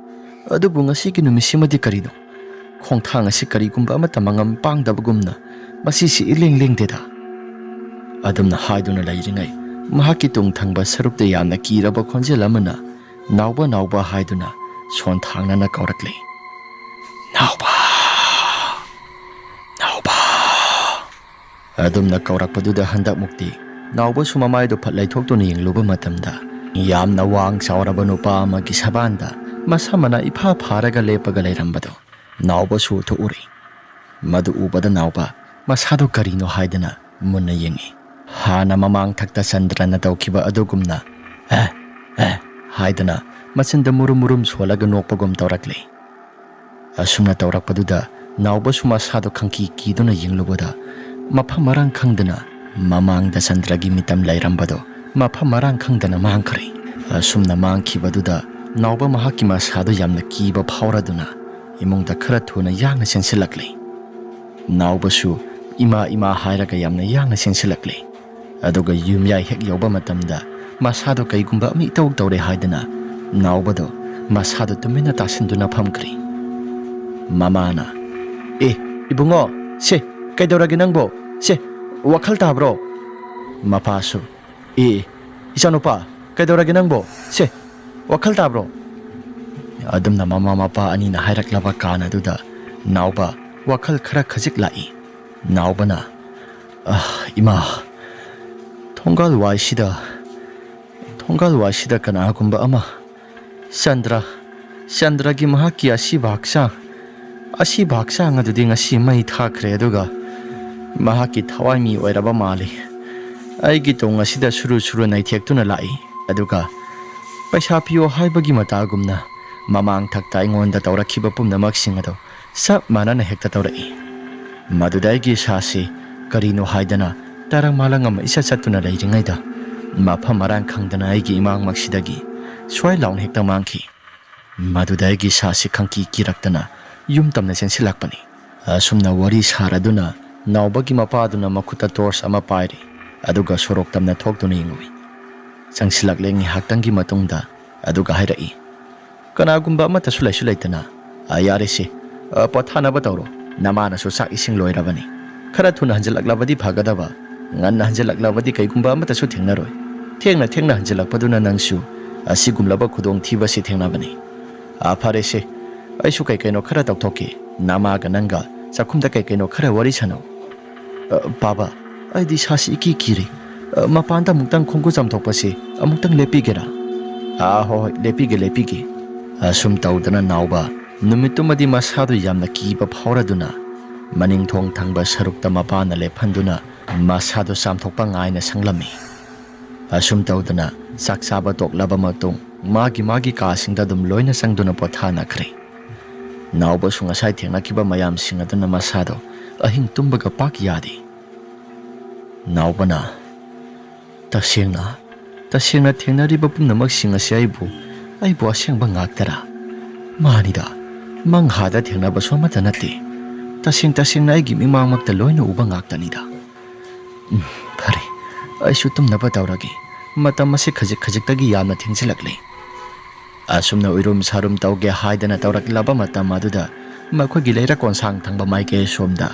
ꯑꯗꯨꯕꯨ ꯉꯁꯤꯒꯤ ꯅꯨꯃꯤꯠꯁꯤꯃꯗꯤ ꯀꯔꯤꯅꯣ? ꯈꯣꯡꯊꯥꯡ ꯑꯁꯤ ꯀꯔꯤꯒꯨꯝꯕ ꯑꯃꯠꯇ ꯃꯉꯝ ꯄꯥꯡꯗꯕꯒꯨꯝꯅ ꯃꯁꯤꯁꯤ ꯏꯂꯦꯡ ꯂꯦꯡꯗꯦꯗ꯫ ꯑꯗꯨꯝꯅ ꯍꯥꯏꯗꯨꯅ ꯂꯩꯔꯤꯉꯩ ꯃꯍꯥꯛꯀꯤ ꯇꯨꯡ ꯊꯪꯕ ꯁꯔꯨꯛꯇ ꯌꯥꯝꯅ ꯀꯤꯔꯕ ꯈꯣꯟꯖꯦꯜ ꯑꯃꯅ ꯅꯥꯎꯕ ꯅꯥꯎꯕ ꯍꯥꯏꯗꯨꯅ ꯁꯣꯟꯊꯥꯡꯅꯅ ꯀꯧꯔꯛꯂꯤ꯫ ꯅꯥꯎꯕ ꯅꯥꯎꯕ ꯑꯗꯨꯝꯅ ꯀꯧꯔꯛꯄꯗꯨꯗ ꯍꯟꯗꯛꯃꯨꯛꯇꯤ ꯅꯥꯎꯕꯁꯨ ꯃꯃꯥꯏꯗꯨ ꯐꯠ ꯂꯩꯊꯣꯛꯇꯨꯅ ꯌꯦꯡꯂꯨꯕ ꯃꯇꯝꯗ ꯌꯥꯝꯅ ꯋꯥꯡ ꯆꯥꯎꯔꯕ ꯅꯨꯄꯥ ꯑꯃꯒꯤ ꯁꯕꯥꯟꯗ ꯃꯁꯥ ꯃꯅꯥ ꯏꯐꯥ ꯐꯥꯔꯒ ꯂꯦꯞꯄꯒ ꯂꯩꯔꯝꯕꯗꯣ ꯅꯥꯎꯕꯁꯨ ꯎꯊꯣꯛꯎꯔꯦ꯫ ꯃꯗꯨ ꯎꯕꯗ ꯅꯥꯎꯕ ꯃꯁꯥꯗꯨ ꯀꯔꯤꯅꯣ ꯍꯥꯏꯗꯅ ꯃꯨꯟꯅ ꯌꯦꯡꯉꯤ꯫ ꯍꯥꯟꯅ ꯃꯃꯥꯡ ꯊꯛꯇ ꯆꯟꯗ꯭ꯔꯅ ꯇꯧꯈꯤꯕ ꯑꯗꯨꯒꯨꯝꯅ ꯍꯥꯏꯗꯅ ꯃꯆꯤꯟꯗ ꯃꯨꯔꯨꯝ ꯃꯨꯔꯨꯝ ꯁꯣꯜꯂꯒ ꯅꯣꯛꯄꯒꯨꯝ ꯇꯧꯔꯛꯂꯤ꯫ ꯑꯁꯨꯝꯅ ꯇꯧꯔꯛꯄꯗꯨꯗ ꯅꯥꯎꯕꯁꯨ ꯃꯁꯥꯗꯨ ꯈꯪꯀꯤ ꯀꯤꯗꯨꯅ ꯌꯦꯡꯂꯨꯕꯗ ꯃꯐꯝ ꯃꯔꯥꯡ ꯈꯪꯗꯅ ꯃꯃꯥꯡꯗ ꯆꯟꯗ꯭ꯔꯒꯤ ꯃꯤꯇꯝ ꯂꯩꯔꯝꯕꯗꯣ ꯃꯐꯝ ꯃꯔꯥꯡ ꯈꯪꯗꯅ ꯃꯥꯡꯈ꯭ꯔꯦ꯫ ꯑꯁꯨꯝꯅ ꯃꯥꯡꯈꯤꯕꯗꯨꯗ ꯅꯥꯎꯕ ꯃꯍꯥꯛꯀꯤ ꯃꯁꯥꯗꯨ ꯌꯥꯝꯅ ꯀꯤꯕ ꯐꯥꯎꯔꯗꯨꯅ ꯏꯃꯨꯡꯗ ꯈꯔ ꯊꯨꯅ ꯌꯥꯡꯅ ꯆꯦꯟꯁꯤꯜꯂꯛꯂꯤ꯫ ꯅꯥꯎꯕꯁꯨ ꯏꯃꯥ ꯏꯃꯥ ꯍꯥꯏꯔꯒ ꯌꯥꯝꯅ ꯌꯥꯡꯅ ꯆꯦꯟꯁꯤꯜꯂꯛꯂꯤ꯫ ꯑꯗꯨꯒ ꯌꯨꯝꯌꯥꯏ ꯍꯦꯛ ꯌꯧꯕ ꯃꯇꯝꯗ ꯃꯁꯥꯗꯣ ꯀꯩꯒꯨꯝꯕ ꯑꯃ ꯏꯇꯧ ꯇꯧꯔꯦ ꯍꯥꯏꯗꯅ ꯅꯥꯎꯕꯗꯣ ꯃꯁꯥꯗꯣ ꯇꯨꯃꯤꯟꯅ ꯇꯥꯁꯤꯟꯗꯨꯅ ꯐꯝꯈ꯭ꯔꯤ꯫ ꯃꯃꯥꯅ ꯏꯕꯨꯡꯉꯣ ꯁꯦ ꯀꯩꯗꯧꯔꯒꯦ ꯅꯪꯕꯣ ꯁꯦ ꯋꯥꯈꯜ ꯇꯥꯕ꯭ꯔꯣ? ꯃꯄꯥꯁꯨ ꯏꯆꯥꯅꯨꯄꯥ ꯀꯩꯗꯧꯔꯒꯦ ꯅꯪꯕꯣ ꯁꯦ ꯋꯥꯈꯜ ꯇꯥꯕ꯭ꯔꯣ? ꯑꯗꯨꯝꯅ ꯃꯃꯥ ꯃꯄꯥ ꯑꯅꯤꯅ ꯍꯥꯏꯔꯛꯂꯕ ꯀꯥꯟ ꯑꯗꯨꯗ ꯅꯥꯎꯕ ꯋꯥꯈꯜ ꯈꯔ ꯈꯖꯤꯛ ꯂꯥꯛꯏ꯫ ꯅꯥꯎꯕꯅ ꯏꯃꯥ ꯊꯣꯡꯒꯥꯜ ꯋꯥꯏꯁꯤꯗ ꯀꯅꯥꯒꯨꯝꯕ ꯑꯃ ꯆꯟꯗ꯭ꯔꯒꯤ ꯃꯍꯥꯛꯀꯤ ꯑꯁꯤꯕ ꯍꯛꯆꯥꯡ ꯑꯗꯨꯗꯤ ꯉꯁꯤ ꯃꯩ ꯊꯥꯈ꯭ꯔꯦ ꯑꯗꯨꯒ ꯃꯍꯥꯛꯀꯤ ꯊꯋꯥꯏꯃꯤ ꯑꯣꯏꯔꯕ ꯃꯥꯜꯂꯤ꯫ ꯑꯩꯒꯤ ꯇꯨꯡ ꯑꯁꯤꯗ ꯁꯨꯔꯨ ꯁꯨꯔꯨ ꯅꯩꯊꯦꯛꯇꯨꯅ ꯂꯥꯛꯏ ꯑꯗꯨꯒ ꯄꯩꯁꯥ ꯄꯤꯌꯣ ꯍꯥꯏꯕꯒꯤ ꯃꯇꯥꯒꯨꯝꯅ ꯃꯃꯥꯡ ꯊꯛꯇ ꯑꯩꯉꯣꯟꯗ ꯇꯧꯔꯛꯈꯤꯕ ꯄꯨꯝꯅꯃꯛꯁꯤꯡ ꯑꯗꯣ ꯆꯞ ꯃꯥꯟꯅꯅ ꯍꯦꯛꯇ ꯇꯧꯔꯛꯏ꯫ ꯃꯗꯨꯗ ꯑꯩꯒꯤ ꯏꯁꯥꯁꯤ ꯀꯔꯤꯅꯣ ꯍꯥꯏꯗꯅ ꯇꯔꯪ ꯃꯥꯂꯪ ꯑꯃ ꯏꯆꯠ ꯆꯠꯇꯨꯅ ꯂꯩꯔꯤꯉꯩꯗ ꯃꯐꯝ ꯃꯔꯥꯡ ꯈꯪꯗꯅ ꯑꯩꯒꯤ ꯏꯃꯥꯡꯃꯛꯁꯤꯗꯒꯤ ꯁ꯭ꯋꯥꯏ ꯂꯥꯎꯅ ꯍꯦꯛꯇ ꯃꯥꯡꯈꯤ꯫ ꯃꯗꯨꯗ ꯑꯩꯒꯤ ꯏꯁꯥꯁꯤ ꯈꯪꯀꯤ ꯀꯤꯔꯛꯇꯅ ꯌꯨꯝ ꯇꯝꯅ ꯆꯦꯟꯁꯤꯜꯂꯛꯄꯅꯤ꯫ ꯑꯁꯨꯝꯅ ꯋꯥꯔꯤ ꯁꯥꯔꯗꯨꯅ ꯅꯥꯎꯕꯒꯤ ꯃꯄꯥꯗꯨꯅ ꯃꯈꯨꯠꯇ ꯇꯣꯔꯆ ꯑꯃ ꯄꯥꯏꯔꯤ ꯑꯗꯨꯒ ꯁꯣꯔꯣꯛ ꯇꯝꯅ ꯊꯣꯛꯇꯨꯅ ꯌꯦꯡꯂꯨꯏ꯫ ꯆꯪꯁꯤꯜꯂꯛꯂꯦ ꯉꯥꯏꯍꯥꯛꯇꯪꯒꯤ ꯃꯇꯨꯡꯗ ꯑꯗꯨꯒ ꯍꯥꯏꯔꯛꯏ, ꯀꯅꯥꯒꯨꯝꯕ ꯑꯃꯠꯇꯁꯨ ꯂꯩꯁꯨ ꯂꯩꯇꯅ ꯌꯥꯔꯦꯁꯦ ꯄꯣꯊꯥꯅꯕ ꯇꯧꯔꯣ, ꯅꯃꯥꯅꯁꯨ ꯆꯥꯛ ꯏꯁꯤꯡ ꯂꯣꯏꯔꯕꯅꯤ, ꯈꯔ ꯊꯨꯅ ꯍꯟꯖꯤꯜꯂꯛꯂꯕꯗꯤ ꯐꯒꯗꯕ, ꯉꯟꯅ ꯍꯟꯖꯤꯜꯂꯛꯂꯕꯗꯤ ꯀꯩꯒꯨꯝꯕ ꯑꯃꯠꯇꯁꯨ ꯊꯦꯡꯅꯔꯣꯏ, ꯊꯦꯡꯅ ꯍꯟꯖꯤꯜꯂꯛꯄꯗꯨꯅ ꯅꯪꯁꯨ ꯑꯁꯤꯒꯨꯝꯂꯕ ꯈꯨꯗꯣꯡꯊꯤꯕꯁꯤ ꯊꯦꯡꯅꯕꯅꯤ꯫ ꯐꯔꯦꯁꯦ ꯑꯩꯁꯨ ꯀꯩꯀꯩꯅꯣ ꯈꯔ ꯇꯧꯊꯣꯛꯀꯦ, ꯅꯃꯥꯒ ꯅꯪꯒ ꯆꯥꯛꯈꯨꯝꯗ ꯀꯩꯀꯩꯅꯣ ꯈꯔ ꯋꯥꯔꯤ ꯁꯥꯟꯅꯧ꯫ ꯕꯥꯕꯥ ꯑꯩꯗꯤ ꯏꯁꯥꯁꯤ ꯏꯀꯤ ꯀꯤꯔꯦ, ꯃꯄꯥꯟꯗ ꯑꯃꯨꯛꯇꯪ ꯈꯣꯡꯒꯨ ꯆꯥꯝꯊꯣꯛꯄꯁꯤ ꯑꯃꯨꯛꯇꯪ ꯂꯦꯞꯄꯤꯒꯦꯔꯥ? ꯍꯣꯏ ꯂꯦꯞꯄꯤꯒꯦ꯫ ꯑꯁꯨꯝ ꯇꯧꯗꯅ ꯅꯥꯎꯕ ꯅꯨꯃꯤꯠꯇꯨꯃꯗꯤ ꯃꯁꯥꯗꯨ ꯌꯥꯝꯅ ꯀꯤꯕ ꯐꯥꯎꯔꯗꯨꯅ ꯃꯅꯤꯡꯊꯣꯡ ꯊꯪꯕ ꯁꯔꯨꯛꯇ ꯃꯄꯥꯅ ꯂꯦꯞꯍꯟꯗꯨꯅ ꯃꯁꯥꯗꯨ ꯆꯥꯝꯊꯣꯛꯄ ꯉꯥꯏꯅ ꯁꯪꯂꯝꯃꯤ꯫ ꯑꯁꯨꯝ ꯇꯧꯗꯅ ꯆꯥꯛ ꯆꯥꯕ ꯇꯣꯛꯂꯕ ꯃꯇꯨꯡ ꯃꯥꯒꯤ ꯀꯥꯁꯤꯡꯗ ꯑꯗꯨꯝ ꯂꯣꯏꯅ ꯆꯪꯗꯨꯅ ꯄꯣꯊꯥꯅꯈ꯭ꯔꯦ꯫ ꯅꯥꯎꯕꯁꯨ ꯉꯁꯥꯏ ꯊꯦꯡꯅꯈꯤꯕ ꯃꯌꯥꯝꯁꯤꯡ ꯑꯗꯨꯅ ꯃꯁꯥꯗꯣ ꯑꯍꯤꯡ ꯇꯨꯝꯕꯒ ꯄꯥꯛ ꯌꯥꯗꯦ꯫ ꯅꯥꯎꯕꯅ ꯇꯁꯦꯡꯅ ꯊꯦꯡꯅꯔꯤꯕ ꯄꯨꯝꯅꯃꯛꯁꯤꯡ ꯑꯁꯤ ꯑꯩꯕꯨ ꯑꯁꯦꯡꯕ ꯉꯥꯛꯇꯔꯥ? ꯃꯥꯅꯤꯗ, ꯃꯪꯍꯥꯗ ꯊꯦꯡꯅꯕꯁꯨ ꯑꯃꯠꯇ ꯅꯠꯇꯦ, ꯇꯁꯦꯡꯅ ꯑꯩꯒꯤ ꯃꯤꯃꯥꯡꯃꯛꯇ ꯂꯣꯏꯅ ꯎꯕ ꯉꯥꯛꯇꯅꯤꯗ꯫ ꯐꯔꯦ ꯑꯩꯁꯨ ꯇꯨꯝꯅꯕ ꯇꯧꯔꯒꯦ, ꯃꯇꯝ ꯑꯁꯤ ꯈꯖꯤꯛꯇꯒꯤ ꯌꯥꯝꯅ ꯊꯦꯡꯖꯤꯜꯂꯛꯂꯦ꯫ ꯑꯁꯨꯝꯅ ꯎꯏꯔꯨꯝ ꯁꯥꯔꯨꯝ ꯇꯧꯒꯦ ꯍꯥꯏꯗꯅ ꯇꯧꯔꯛꯂꯕ ꯃꯇꯝ ꯑꯗꯨꯗ ꯃꯈꯣꯏꯒꯤ ꯂꯩꯔꯛ ꯀꯣꯟꯁꯥꯡ ꯊꯪꯕ ꯃꯥꯏꯀꯩ ꯑꯁꯣꯝꯗ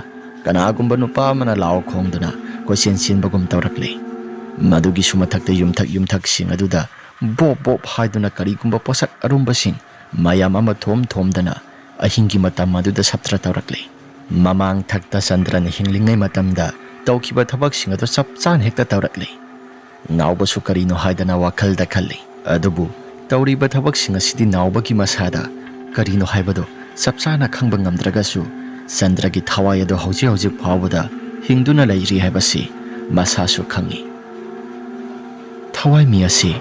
ꯀꯅꯥꯒꯨꯝꯕ ꯅꯨꯄꯥ ꯑꯃꯅ ꯂꯥꯎ ꯈꯣꯡꯗꯨꯅ ꯀꯣꯏꯆꯦꯟ ꯆꯦꯟꯕꯒꯨꯝ ꯇꯧꯔꯛꯂꯦ꯫ ꯃꯗꯨꯒꯤꯁꯨ ꯃꯊꯛꯇ ꯌꯨꯝꯊꯛꯁꯤꯡ ꯑꯗꯨꯗ ꯕꯣꯞ ꯍꯥꯏꯗꯨꯅ ꯀꯔꯤꯒꯨꯝꯕ ꯄꯣꯠꯁꯛ ꯑꯔꯨꯝꯕꯁꯤꯡ ꯃꯌꯥꯝ ꯑꯃ ꯊꯣꯝꯗꯅ ꯑꯍꯤꯡꯒꯤ ꯃꯇꯝ ꯑꯗꯨꯗ ꯁꯞꯇ꯭ꯔ ꯇꯧꯔꯛꯂꯦ꯫ ꯃꯃꯥꯡ ꯊꯛꯇ ꯆꯟꯗ꯭ꯔꯅ ꯍꯤꯡꯂꯤꯉꯩ ꯃꯇꯝꯗ ꯇꯧꯈꯤꯕ ꯊꯕꯛꯁꯤꯡ ꯑꯗꯨ ꯆꯞ ꯆꯥꯅ ꯍꯦꯛꯇ ꯇꯧꯔꯛꯂꯦ꯫ ꯅꯥꯎꯕꯁꯨ ꯀꯔꯤꯅꯣ ꯍꯥꯏꯗꯅ ꯋꯥꯈꯜꯗ ꯈꯜꯂꯤ, ꯑꯗꯨꯕꯨ ꯇꯧꯔꯤꯕ ꯊꯕꯛꯁꯤꯡ ꯑꯁꯤꯗꯤ ꯅꯥꯎꯕꯒꯤ ꯃꯁꯥꯗ ꯀꯔꯤꯅꯣ ꯍꯥꯏꯕꯗꯣ ꯆꯞ ꯆꯥꯅ ꯈꯪꯕ ꯉꯝꯗ꯭ꯔꯒꯁꯨ ꯆꯟꯗ꯭ꯔꯒꯤ ꯊꯋꯥꯏ ꯑꯗꯨ ꯍꯧꯖꯤꯛ ꯐꯥꯎꯕꯗ ꯍꯤꯡꯗꯨꯅ ꯂꯩꯔꯤ ꯍꯥꯏꯕꯁꯤ ꯃꯁꯥꯁꯨ ꯈꯪꯉꯤ꯫ ꯊꯋꯥꯏꯃꯤ ꯑꯁꯤ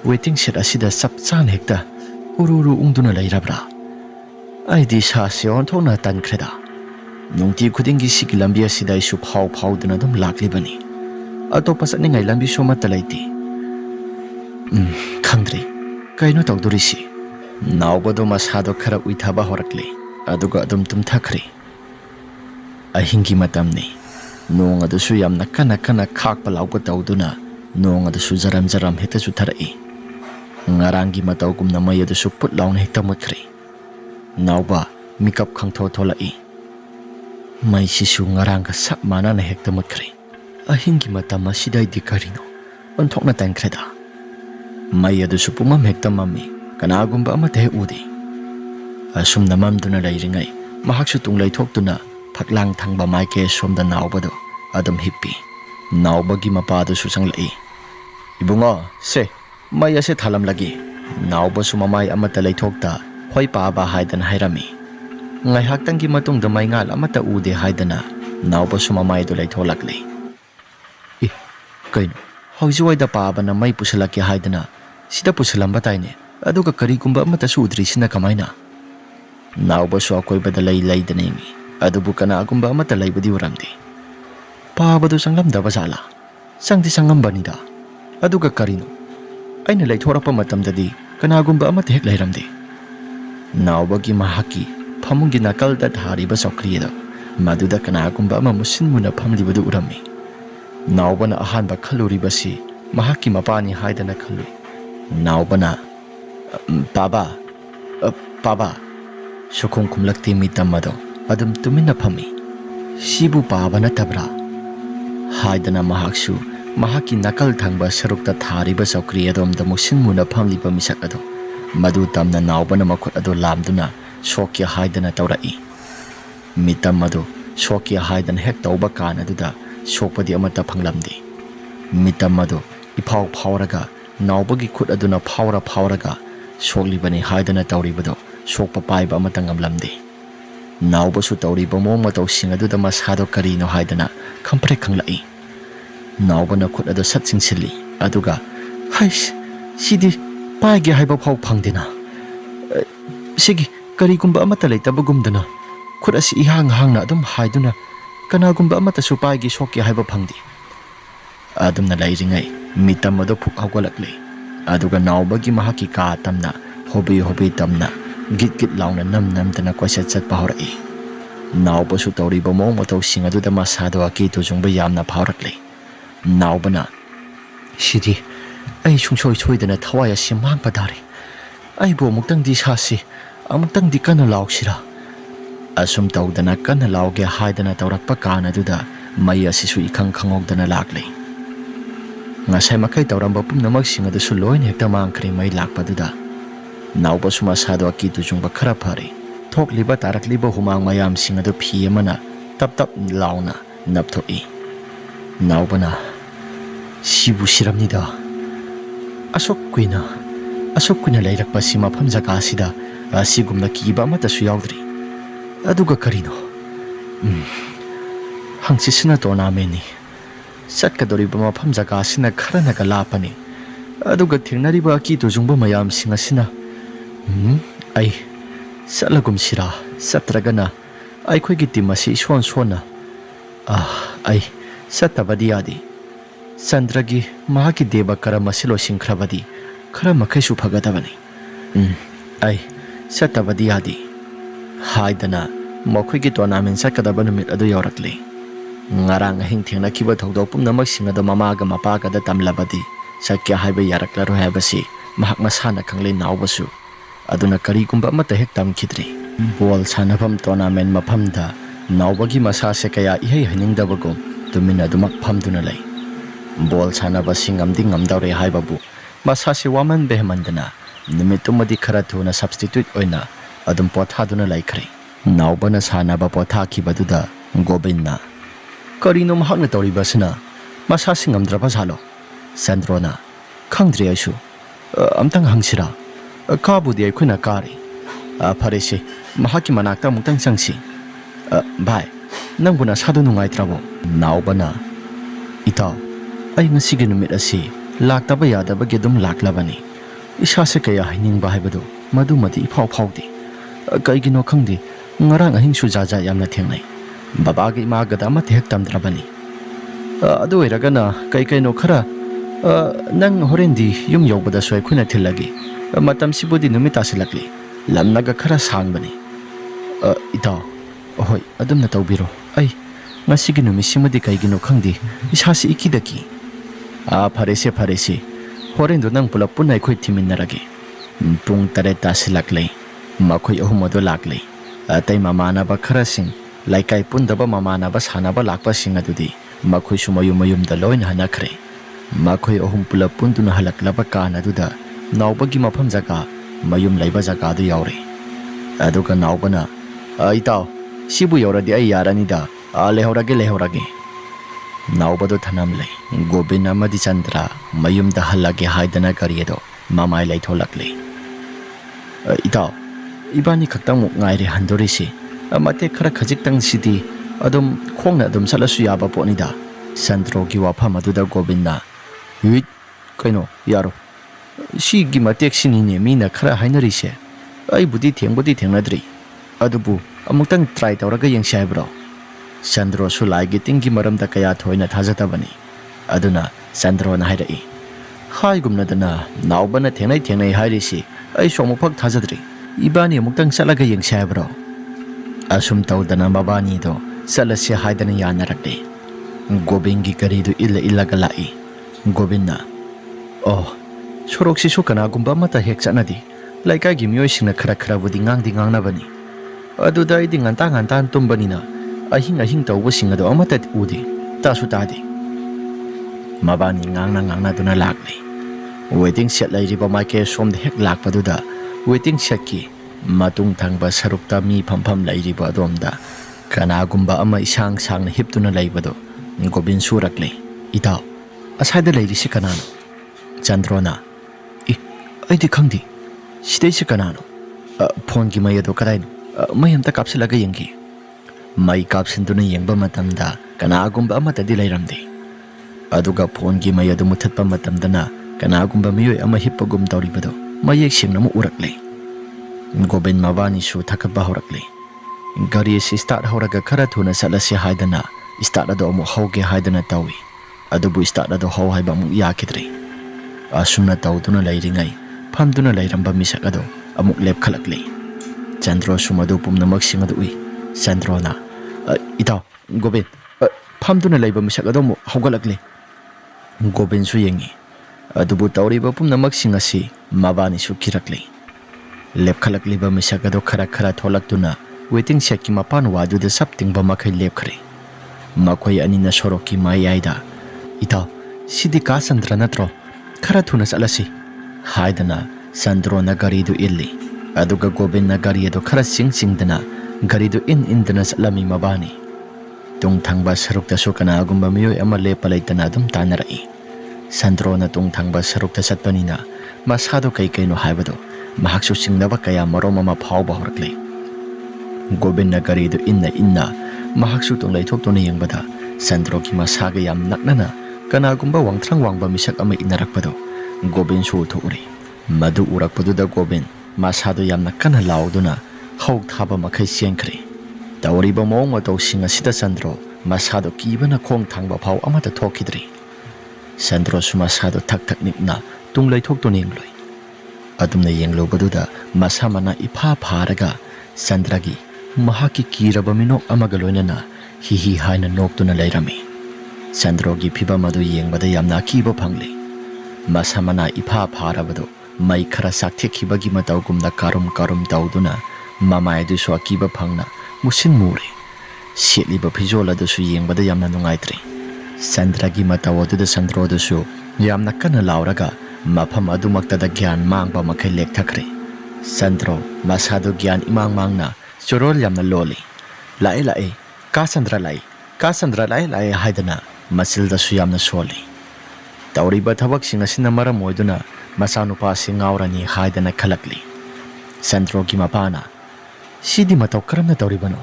ꯋꯦꯇꯤꯡ ꯁꯦꯠ ꯑꯁꯤꯗ ꯆꯞ ꯆꯥꯅ ꯍꯦꯛꯇ ꯎꯔꯨ ꯎꯪꯗꯨꯅ ꯂꯩꯔꯕ꯭ꯔꯥ? ꯑꯩꯗꯤ ꯏꯁꯥꯁꯦ ꯑꯣꯟꯊꯣꯛꯅ ꯇꯟꯈ꯭ꯔꯦꯗ꯫ ꯅꯨꯡꯇꯤ ꯈꯨꯗꯤꯡꯒꯤ ꯁꯤꯒꯤ ꯂꯝꯕꯤ ꯑꯁꯤꯗ ꯑꯩꯁꯨ ꯐꯥꯎꯗꯨꯅ ꯑꯗꯨꯝ ꯂꯥꯛꯂꯤꯕꯅꯤ, ꯑꯇꯣꯞꯄ ꯆꯠꯅꯤꯡꯉꯥꯏ ꯂꯝꯕꯤꯁꯨ ꯑꯃꯠꯇ ꯂꯩꯇꯦ꯫ ꯈꯪꯗ꯭ꯔꯦ ꯀꯩꯅꯣ ꯇꯧꯗꯣꯔꯤꯁꯤ꯫ ꯅꯥꯎꯕꯗꯣ ꯃꯁꯥꯗꯣ ꯈꯔ ꯎꯏꯊꯕ ꯍꯧꯔꯛꯂꯦ ꯑꯗꯨꯒ ꯑꯗꯨꯝ ꯇꯨꯝꯊꯈ꯭ꯔꯦ꯫ ꯑꯍꯤꯡꯒꯤ ꯃꯇꯝꯅꯤ, ꯅꯣꯡ ꯑꯗꯨꯁꯨ ꯌꯥꯝꯅ ꯀꯟꯅ ꯈꯥꯛꯄ ꯂꯥꯎꯕ ꯇꯧꯗꯨꯅ ꯅꯣꯡ ꯑꯗꯨꯁꯨ ꯖꯔꯝ ꯍꯦꯛꯇ ꯆꯨꯊꯔꯛꯏ꯫ ꯉꯔꯥꯡꯒꯤ ꯃꯇꯧꯒꯨꯝꯅ ꯃꯩ ꯑꯗꯨꯁꯨ ꯄꯨꯠ ꯂꯥꯎꯅ ꯍꯦꯛꯇ ꯃꯨꯠꯈ꯭ꯔꯦ꯫ ꯅꯥꯎꯕ mikap khangtho tholai mai sisu ngaranga sak mana na hekta mutkre ahingi matama sidai di karino onthokna tangkreda mai adu supuma hekta mami kanagumba amate udi asum namam duna lairingai mahaksu tunglai thoktuna phaklang thangba mai ke somda nawbado adam hippi nawbagi mapadu susanglai ibunga se mai ase thalam lagi nawba sumamai amata laithokta hoi pa ba haidan hairami ngai haktangi matung da mai ngal amata ude haidana nawba sumamai do laitholakle e kaino haujuai da pa ba na mai pusalaki haidana sida pusalamba taine aduga kari kumba amata su udri sina kamaina nawba su akoi bada lai dane mi adubu kana kumba amata lai budi uramdi pa ba do sanglam da basala sangdi sangam banida aduga karino aina laithorapa matamdadi kanagumba amata hek lairamdi nawbagi mahaki pamungi nakal da thariba sokrieda maduda kanagumba ama musinmuna phamlibadu urami nawbana ahanba khaluribasi mahaki mapani haidana khalui nawbana paba sukhum khumlakti mitamado adum tumina phami sibu paba na tabra haidana mahaksu mahaki nakal thangba sarukta thariba sokrieda dom da musinmuna phamliba misak ado madu tamna nawbana makhut ado lamduna shokya haidana tawrai mitam madu shokya haidan hek tawba kana duda shokpadi amata phanglamdi mitam madu iphau phawraga nawbagi khut aduna phawraga shoklibani haidana tawribado shokpa paiba amata ngamlamdi nawba su tawriba mong mataw sing aduda masado karino haidana khampre khanglai nawbana khut ado satsing sili aduga hais sidi paige haiba phau phangdena sigi karigumba amata leitabagumdana khut asi ihang hangna adum haiduna kanagumba amata su paige shokya haiba phangdi adumna lairingai mitam ado phuk hawgalakle aduga nawbagi mahaki ka tamna hobi tamna git launa nam tana kwasat sat pahori nawba su tawriba mong mataw sing aduda masado aki to jungba yamna phawrakle nawbana sidi ai choi dana thawaya simang padari ai bo muktang di sasi amutang di kana lauksira asum tawdana kana lauge haidana tawrakpa kana duda mai asisu ikhang khangok dana lakle ngasai makai tawramba pumnamak singa du suloin hekta mangkri mai lakpa duda nawba suma sado aki tu jungba khara phare thokliba tarakliba humang mayam singa du phi amana tap launa napthoi nawbana sibu siramnida asok kuina lairakpa si mafam jaga asida asigumna kiba amata su yaudri aduga karino hangsisina tournameni satkadoriba mafam jaga asina kharanaga lapani aduga thengnariba aki to jungba mayam singasina ai salagum sira satragana ai khoigi timasi sona ai satabadi adi Sandragi mahaki deba karama silo singkrabadi karama kaisu phagadabani ai satabadi adi haidana mokhigi tournament sakadaba numit adu yorakle ngarang hing thengna kiba thogdok pumnamak singada mamaga mapaga da tamlabadi sakya haiba yaraklaro habasi mahak masana khangle nawbasu aduna kari kumba mata hek tam khidri bol sanafam tournament maphamda nawbagi masa se kaya ihei haningdabagum tumina dumak phamduna lai bol sanaba singamdi ngamdawre haibabu masasi waman behmandana nimitumadi khara thuna substitute oina adum pothaduna laikhre nawbana sanaba pothakibaduda gobinna karino mahakna tawribasina masasi ngamdraba salo sandrona khangdri aisu amtang hangsira kabudi aikhuna kari farese mahaki manakta mutang sangsi bhai nangbuna sadu nungai trabo nawbana ita ai ngasigi numit asi laktaba yadabagi dum laklabani isase kaya hainingba haibado madumadi iphau phaudi kaigino khangdi ngarang ahing su jaja yamna thengnai babagi magada ma thek tamdrabani adu iragana kaino khara nang horendi yum yobada soi khuna thilagi matam sibudi numit asilakli lamnaga khara sangbani ita hoi adumna tawbiro ai ngasigi numisimadi kaigino khangdi isase ikidaki farese horendu nang pulap punai khoi thiminarage pung tare tasilakle makhoi ahumado lakle Atai mamanaba kharasing laikai pundaba mamanaba sanaba lakpasing adudi makhoi su mayum da loin hanakre. Makhoi ahum pulap punduna halaklaba kan aduda naubagi mafam jaga mayum laiba jaga adu yaure. Aduga naubana itao sibu yauradi ai yaranida lehorage. Naubado thanam lay Gobin amadi Chandra mayum da halage haidana kariedo mamai lay tholakle. Itao ibani khaktang muk ngaire handorisi mate khara khajik sidi adum khongna adum salasu yaba ponida. Sandro gi wafam aduda Gobinna wit kaino yaro si gi matek sinine mina khara hainarise ai budi thengnadri adubu amuktang try tawraga yengsai bro. Sandro su laigi tingi maramda kaya thoina thajatabani aduna Sandro na hairai hai gumnadana naubana thengnai hairisi ai somupak thajadri ibani amuktang salaga yengsai bro. Asum tawdana mabani do salasi haidana yanarakle. Gobingi karidu illa galai. Gobinna oh sorok sisu kana gumba mata hek chanadi laikai gi myoi singna khara budi ngangna bani aduda idi nganta tumbani na ahing tawba singa do amata udi tasu tadi mabani ngangna duna lakle. Waiting set lai riba maike som de hek lakpaduda waiting set ki matung thangba sarukta mi phampham lai riba domda kana gumba ama isang na hiptuna laibado. Gobin surakle itao asada lairisi kanano. Chandrona aidi khangdi sidai se kanano phone gi mayado kadaino mayamta kapsilaga yengi mai kapsinduna yengba matamda kanagumba amata di lairamde aduga phone gi mayado muthatpa matamdana kanagumba miyoi ama hippagum tawribado mayek singna mu urakle. Gobin mabani su thakaba horakle. Gari si start horaga khara thuna salasi haidana start ado amu hauge haidana tawi adubu start ado hau haiba mu yakidre. Asumna tawduna lairingai phamduna lairamba misak ado amuk lep khalakle. Chandro sumadu pumnamak singadu ui. Chandro na itao Gobin phamduna laiba misak ado mu haugalakle. Gobin su yengi adubu tawriba pumnamak singasi mabani su kirakle. Lep khalakliba misak ado khara tholaktuna waiting set ki mapan wadu de saptingba makhai lep khare. Makhoi anina soroki mayaida itao sidi ka Sandra natro khara thuna salasi haidana Sandro na gari du illi aduga Gobin na gari do khara singdana gari du indana salami mabani. Tung thangba sarukta su kana gumba miyoi ama lepalaitana dum tanarai. Sandro na tung thangba sarukta satpanina masado kaino haibado mahaksu singnaba kaya marom ama phawba horakle. Gobin na gari du inna mahaksu tung laithoktona yengbada Sandro ki masaga yam naknana kanagumba wangthrang wangba misak ama inarakpado Gobin su thuri. Madu urakpaduda Gobin masado yamna kana lauduna hauk thaba makhai siengkhre. Tawriba mawng matau singa sida Sandro masado kibana khong thangba phaw amata thokidri. Sandro su masado thak nikna tung laithoktona yengloi. Adumna yenglobaduda masamana ipha pharaga Sandragi mahaki kiraba minok amaga loinana hi haina noktuna lairami. Sandro gi phiba madu yengbada yamna kiba phangle. Masamana ipha pharabado mai khara sakthekibagi matau gumna karum tawduna mamai du so akiba phangna musin mure. Setliba phijola du su yengbada yamna nungaitri. Sandra gi matau du Sandro du su yamna kana lauraga mafam adumaktada gyan mangba makhai lek thakre. Sandro masado gyan mangna chorol yamna loli. Lai ka Sandra lai haidana masilda su yamna soli. Tawriba thabak singasina maram oiduna masanupa singaurani haidana khalakli. Sandro gi mapana sidi matau karamna tawribano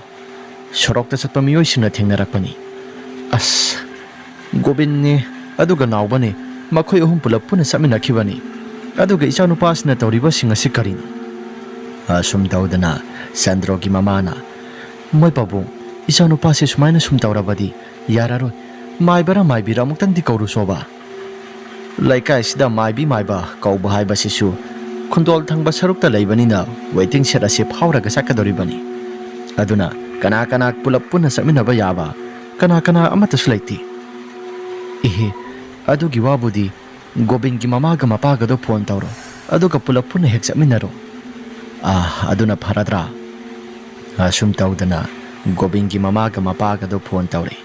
sorokta satpa miyoi singna thengnarakpani. As Gobin ne aduga naubane makhoi ahum pulap puna saminakhibani aduga ichanupa tawriba singasi karino. Asum tawdana Sandro gi mamana moi pabung ichanupa sumaina sum tawrabadi yararoi maibara maibira amuktang di kauru soba. Laikai sida maiba kauba haiba sisu khundol thangba sarukta leibanina waiting set ase phawraga sakadoribani. Aduna kana pulap puna saminaba yaba kana amata sulaiti. Ehe adugi wabudi Gobin gi mamaga mapaga do phone tawro aduga pulap puna hek saminaro. Aduna pharadra. Asum tawdana Gobingi mamaga mapagado phone tawri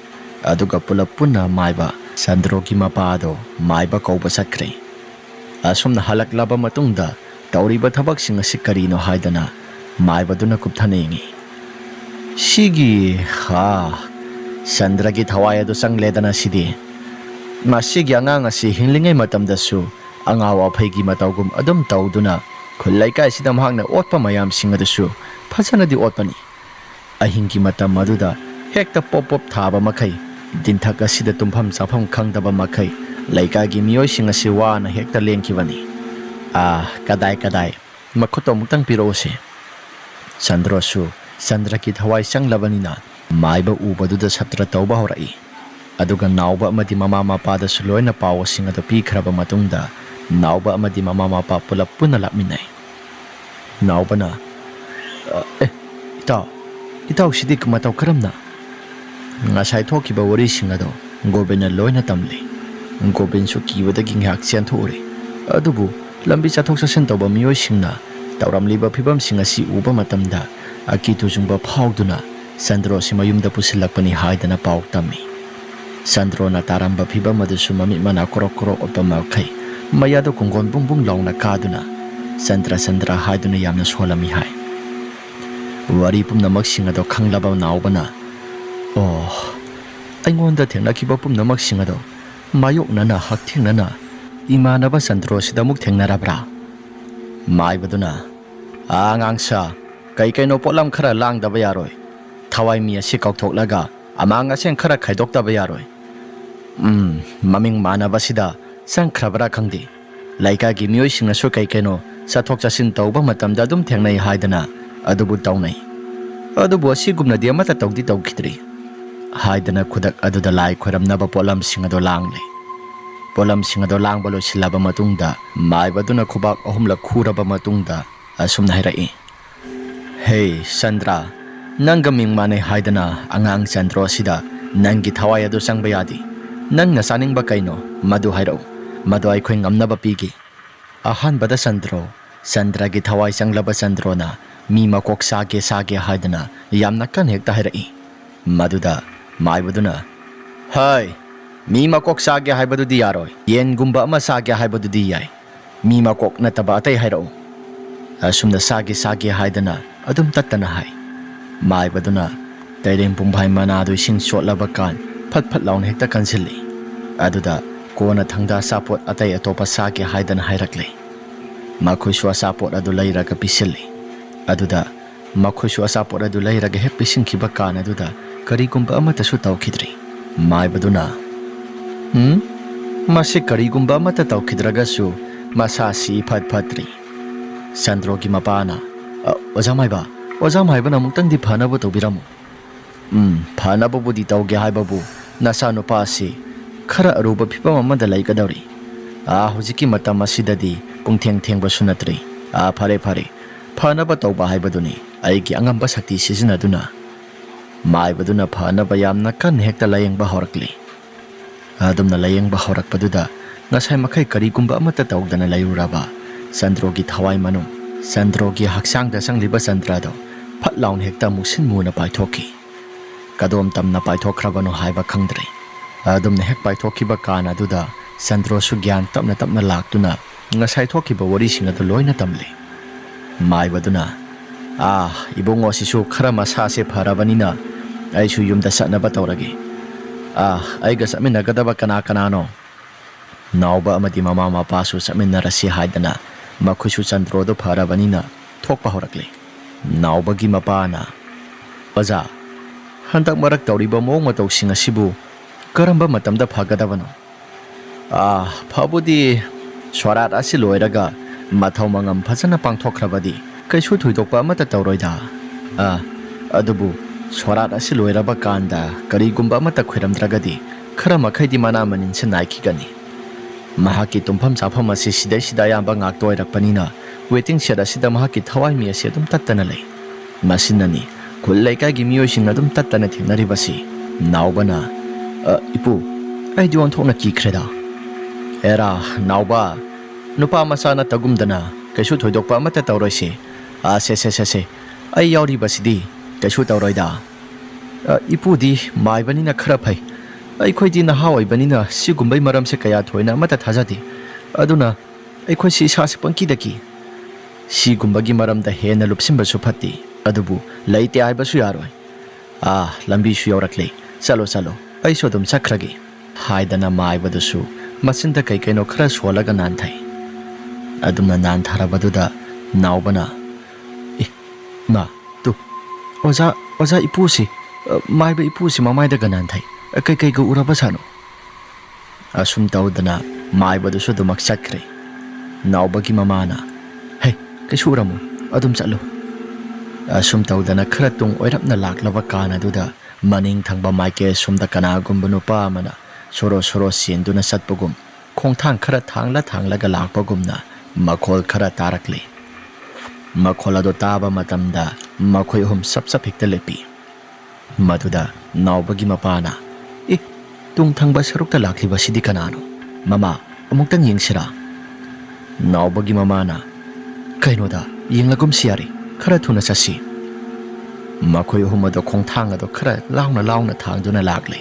aduga pulap punna maiba Sandrogi mapado maiba kauba sakre asumna halaklaba matungda tawriba thabaksing asi karino haidana maibaduna kupthanengi Sigi ha Sandragi thawai adu sangledana sidi masigi angang asi hinlingai matamdasu angawa phaigi matawgum adum tawduna khulaikai sida mahakna otpa mayam singadasu phasanadi otpani ahingi matam maduda hekta pop thaba makai dinthak asida tumpham chafam khangdaba makai laikagi miyoi sing asi wana hekta lengkibani kadai makhuto mutang pirose Sandrosu Sandraki thawai sanglabanina maiba ubaduda satra tawba horai aduga nauba amadi mama mapada suloina pawa singada pikhraba matungda nauba amadi mama mapa pulap puna lapminai naubana itaw sidi kumataw karamna ngasai thokiba wari singado gobena loina tamli gobin su kibadagi ngak sian thore adubu lambi chathok sasen tawba miyoi singna tawramliba phibam singasi uba matamda akitu jungba phawduna Sandro si mayumda pusilakpani haidana paw tami Sandro na taramba phibam adusu mami mana korok opama khai mayado kunggon bungbung launa kaduna Sandra haiduna yamna solami hai wari pumnamak singado khanglaba naubana aingonda thengnakiba pumnamak singado mayoknana hakthingnana imanaba Sandro sidamuk thengnarabra maibaduna angangsa kaino polam khara langdaba yaroi thawai mi asi kaukthok amanga seng khara khaidokdaba yaroi maming manaba sida sangkhrabra khangdi laika gi miyoi singna su kaino sathok chasin tawba matamda dum thengnai haidana adubu tawnai adubu asigumna di amata tawdi tawkhidri haidana khudak aduda lai khoramnaba polam singado langle polam singado langbalo silaba matungda maibaduna khubak ahumla khuraba matungda asumna hairai Hey Sandra nanga mingmane haidana angang Sandro sida nangi thawai adu sangbayadi nangna saningba kaino madu hairo madu ai khoi ngamnaba pigi ahanbada Sandra gi thawai sanglaba Sandro na mi makok sage haidana yamna kan hekta hairai maduda maibaduna hai mi makok sage haibadu di yaroi yen gumba ama sage haibadu di yai mi makok nataba atai hairo asumna sage haidana adum tattana hai maibaduna taireng pumbai manadu sing sotlaba kan phat laun hekta kansilli aduda kona thangda sapot atai atopa sage haidana hairakle makhuiswa sapot adu lairaga pisilli aduda makhuiswa sapot adu lairaga hek pisingkiba kan aduda karigumba amata su tawkhidri maibaduna masi karigumba amata tawkhidraga su masasi phatri Sandrogi mapana Oza maiba namutang di phanaba tawbiramu phanaba budi tawge haibabu nasa nupa asi khara aruba phibam amada laikadawri hojiki matam asidadi pungthengba sunatri phare phanaba tawba haibaduni aigi angamba sakti sizinaduna maibaduna phanaba yamna kan hekta layengba horakli adumna layengba horakpaduda ngasai makai karigumba amata tawdana layuraba Sandrogi thawai manung Sandrogi haksangda sangliba Sandrado phat laun hekta musin muna paithoki kadom tamna paithokrabano haiba khangdre adumna hek paithokiba kana duda Sandro su gyan tapna laktuna ngasai thokiba wari singado loina tamli maibaduna ibongo sisu khara masa se pharabanina aisu yumda satnaba tawrage aiga saminagadaba kana no nauba amadi mama mapasu saminarasi haidana makhusu Sandro do pharabanina thokpa horakle naubagi mapana Oza handak marak tawriba mong mataw singa sibu karamba matamda phagadabano phabudi swarat asi loiraga mathaw mangam phajana pangthokhrabadi kaisu thuidokpa amata tawroida adubu swarat asi loiraba kanda karigumba amata khwiramdragadi khara makhaidi mana manin se naikigani mahaki tumpham chafam asi sidai yamba ngak toirakpanina waiting shed asida mahaki thawai mi asi adum tattana lei masinani khullaika gi miyosing adum tattana thenaribasi naubana ipu ai dion thona ki khreda era nauba nupa masana tagumdana kaisu thoidokpa amata tawroise se ai yauri basidi Kaisu tauroida. Ipudi maibanina khara phai. Aikhoi na haw ibanina sigumbai maram se kaya thoina mata thajadi. Aduna aikhoi si sa se pangki daki. Sigumbagi maram da hena lupsimba su phatti. Adubu laite ai basu yaroi. Lambi su yaurakle. Chalo chalo. Ai so dum chakragi. Haidana maibadasu masinda kai kaino khara solaga nan thai. Adumna nan tharabadudha naubana. Ma tu oza ipusi maiba ipusi mamaida ganan thai. Kai ga uraba sano. Asum taudana maibadasu dumak chakre. Naubagi mamana. Hey, kaisu uramu adum chalo. Asum taudana khara tung oirapna laklaba kana duda maning thangba maike sumda kana gumbanu pa mana soro sienduna satpagum khongthang khara thangla ga lakpagumna makhol khara tarakle. Makhol ado taba matamda makhoi hum sap hekta lepi. Maduda naubagi mapana. Tung thangba sarukta lakliba sidi kanano. Mama, amuktang yengsira. Naubagi mamana. Kainoda, yenglagum siyari. Khara thuna sasi. Makhoi hum ado khongthang ado khara launa thangduna lakle.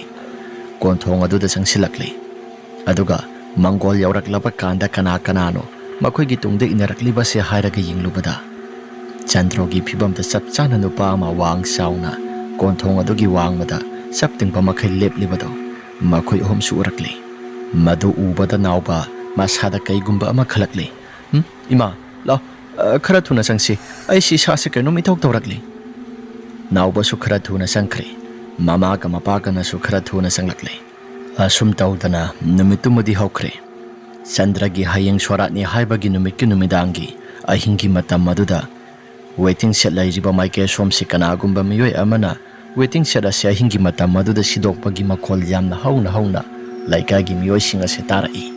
Konthong ado da sangsilakle. Aduga Mangol yauраklaba kanda kanano. Makhoi gi tungde inarakliba se hairaga yenglubada. Chandrogi phibamda chap chana nupa ama wang sauna. Konthong adugi wangmada saptingba makhai leplibado. Makhoi hom su urakle. Madu ubada nauba masada kaigumba ama khalakle. Ima, lao, khara thuna sangsi. Ai si sa se kaino mithok tawrakle. Nauba su khara thuna sangkre. Mama ka mapa ka na su khara thuna sanglakle. Asum taudana numitumudi hokre. Chandragi hayeng swaratni haibagi numikki numidangi ahingi matam maduda waiting set laijiba maike somsi kanagumba miyoi amana waiting set ase ahingi matam maduda sidokpagi makhol yamna hauna laikagi miyoi singa se tarai.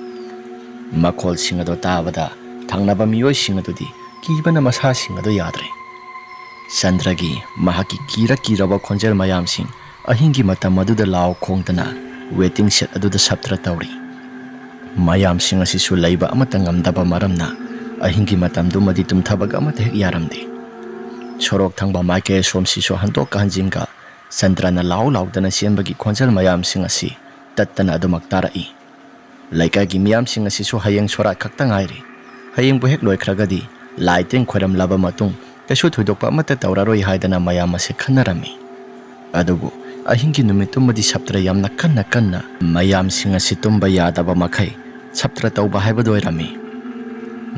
Makhol singa do tabada thangnaba miyoi singa dudi kibana masa singa do yadre. Chandragi mahaki kiraba khonjel mayam sing ahingi matam maduda lao khongtana waiting set aduda saptra tauri. Mayam singa si sulaiba amata ngamdaba maramna ahingi matamdu madi tumthabaga amata hek yaramde. Sorok thangba maike somsi so hantok kanjinga Chandrana laudana siembagi khonjal mayam singa si tattana adumak tarai. Laika gi miyam singa si so hayeng sora khakta ngairi. Hayeng bu hek loikragadi laiteng khoram laba matung kasu thudokpa amata tauraroi haidana mayam ase khanarami. Adubu ahingi numitumadi saptra yamna kanna mayam singa si tumba yadaba makhai saptra tauba haibadoirami.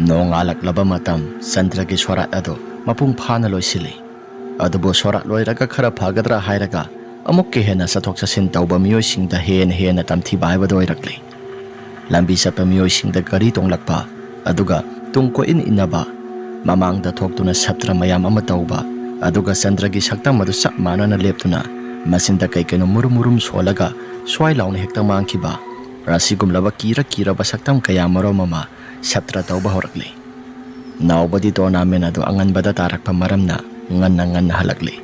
Nongalak laba matam Chandragi sorat ado mapung phana loisili. Adubu sorat loiraga khara phagadra hairaga amukke hena sathok sasin tauba miyoi singda hena tamthiba haibadoirakle. Lambi sapa miyoi singda gari tonglakpa aduga tungko inaba mamangda thoktuna saptra mayam ama tauba aduga Chandragi saktam adu sak manana leptuna masinda kaino murum solaga swai launa hekta mangkiba rasigum laba kira basaktam kaya mama saptra tauba horakle. Naubadi tournament ado angan bada tarakpa maramna ngan halakle.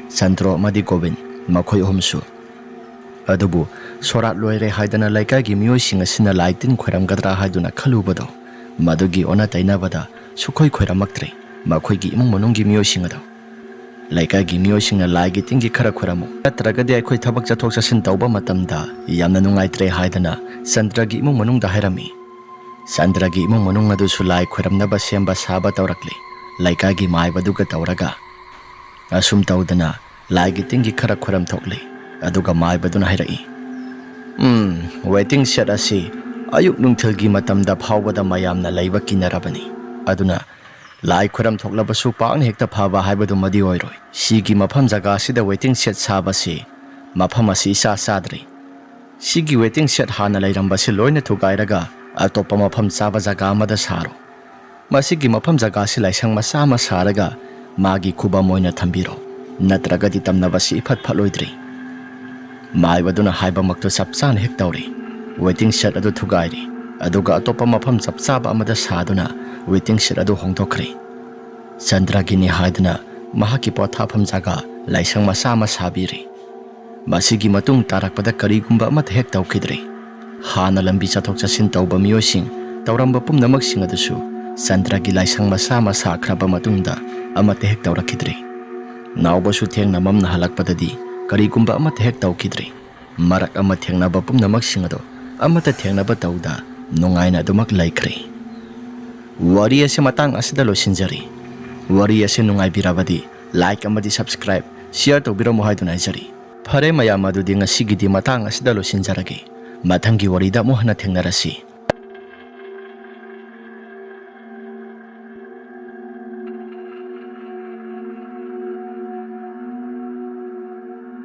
Sandro madi Govind makhoi homsu. Adubu sorat loire haidana laika gi miyoi singa sina laitin khoram gadra haiduna khalubado madugi ona tainabada sukhoi khoiramaktre makhoi gi imung monung gi miyoi singa do. Laika gi miyoi singa laigi tingi khara khoramu natragadi aikhoi thabak chathok chasin tauba matamda yamna nungaitre haidana Chandragi imung monung da hairami. Chandragi imung monung adu sulai khoramnaba semba saba tawrakle. Laika gi maibaduga tawraga asum taudana laigi tingi khara khoram thokle aduga maibaduna hairai. Waiting set ase ayuk nungthilgi matamda phawbada mayamna laiba kinarabani. Aduna lai khoram thoklabasu paang hekta phaba haibadu madi oiroi. Sigi mafam jaga sida waiting set sabase mafam asi sa sadre. Sigi waiting set hana lairambase loina thugairaga atopa mafam chaba jaga amada saro. Masigi mafam jaga si laisang masama saraga magi kuba moina thambiro. Natragadi tamnabasi ifat phaloidri. Maibaduna haiba makto sapsan hek tauri. Waiting set adu thugairi. Aduga atopa mafam sapsaba amada saduna waiting set adu hongtokre. Chandragi ni haidana mahaki pothafam jaga laisang masama sabiri. Masigi matung tarakpada karigumba amata hek taukidre. Hana lambi chathok chasin tauba miyosing tauramba pumnamak sing adusu Chandragi laisang masama sakraba matungda amata hek taurakidre. Naubasu thengna mamna halakpadadi karigumba amata hek tawkidri. Marak ama thengnaba pumnamak ado amata thengnaba tawda nungaina adumak laikri. Wari ase matang asida losinjari. Wari ase nungaibirabadi like amadi subscribe share tawbiramo haiduna haijari. Phare mayam adudi ngasigidi matang asida losinjaragi. Mathangi warida mo hana thengnarasi.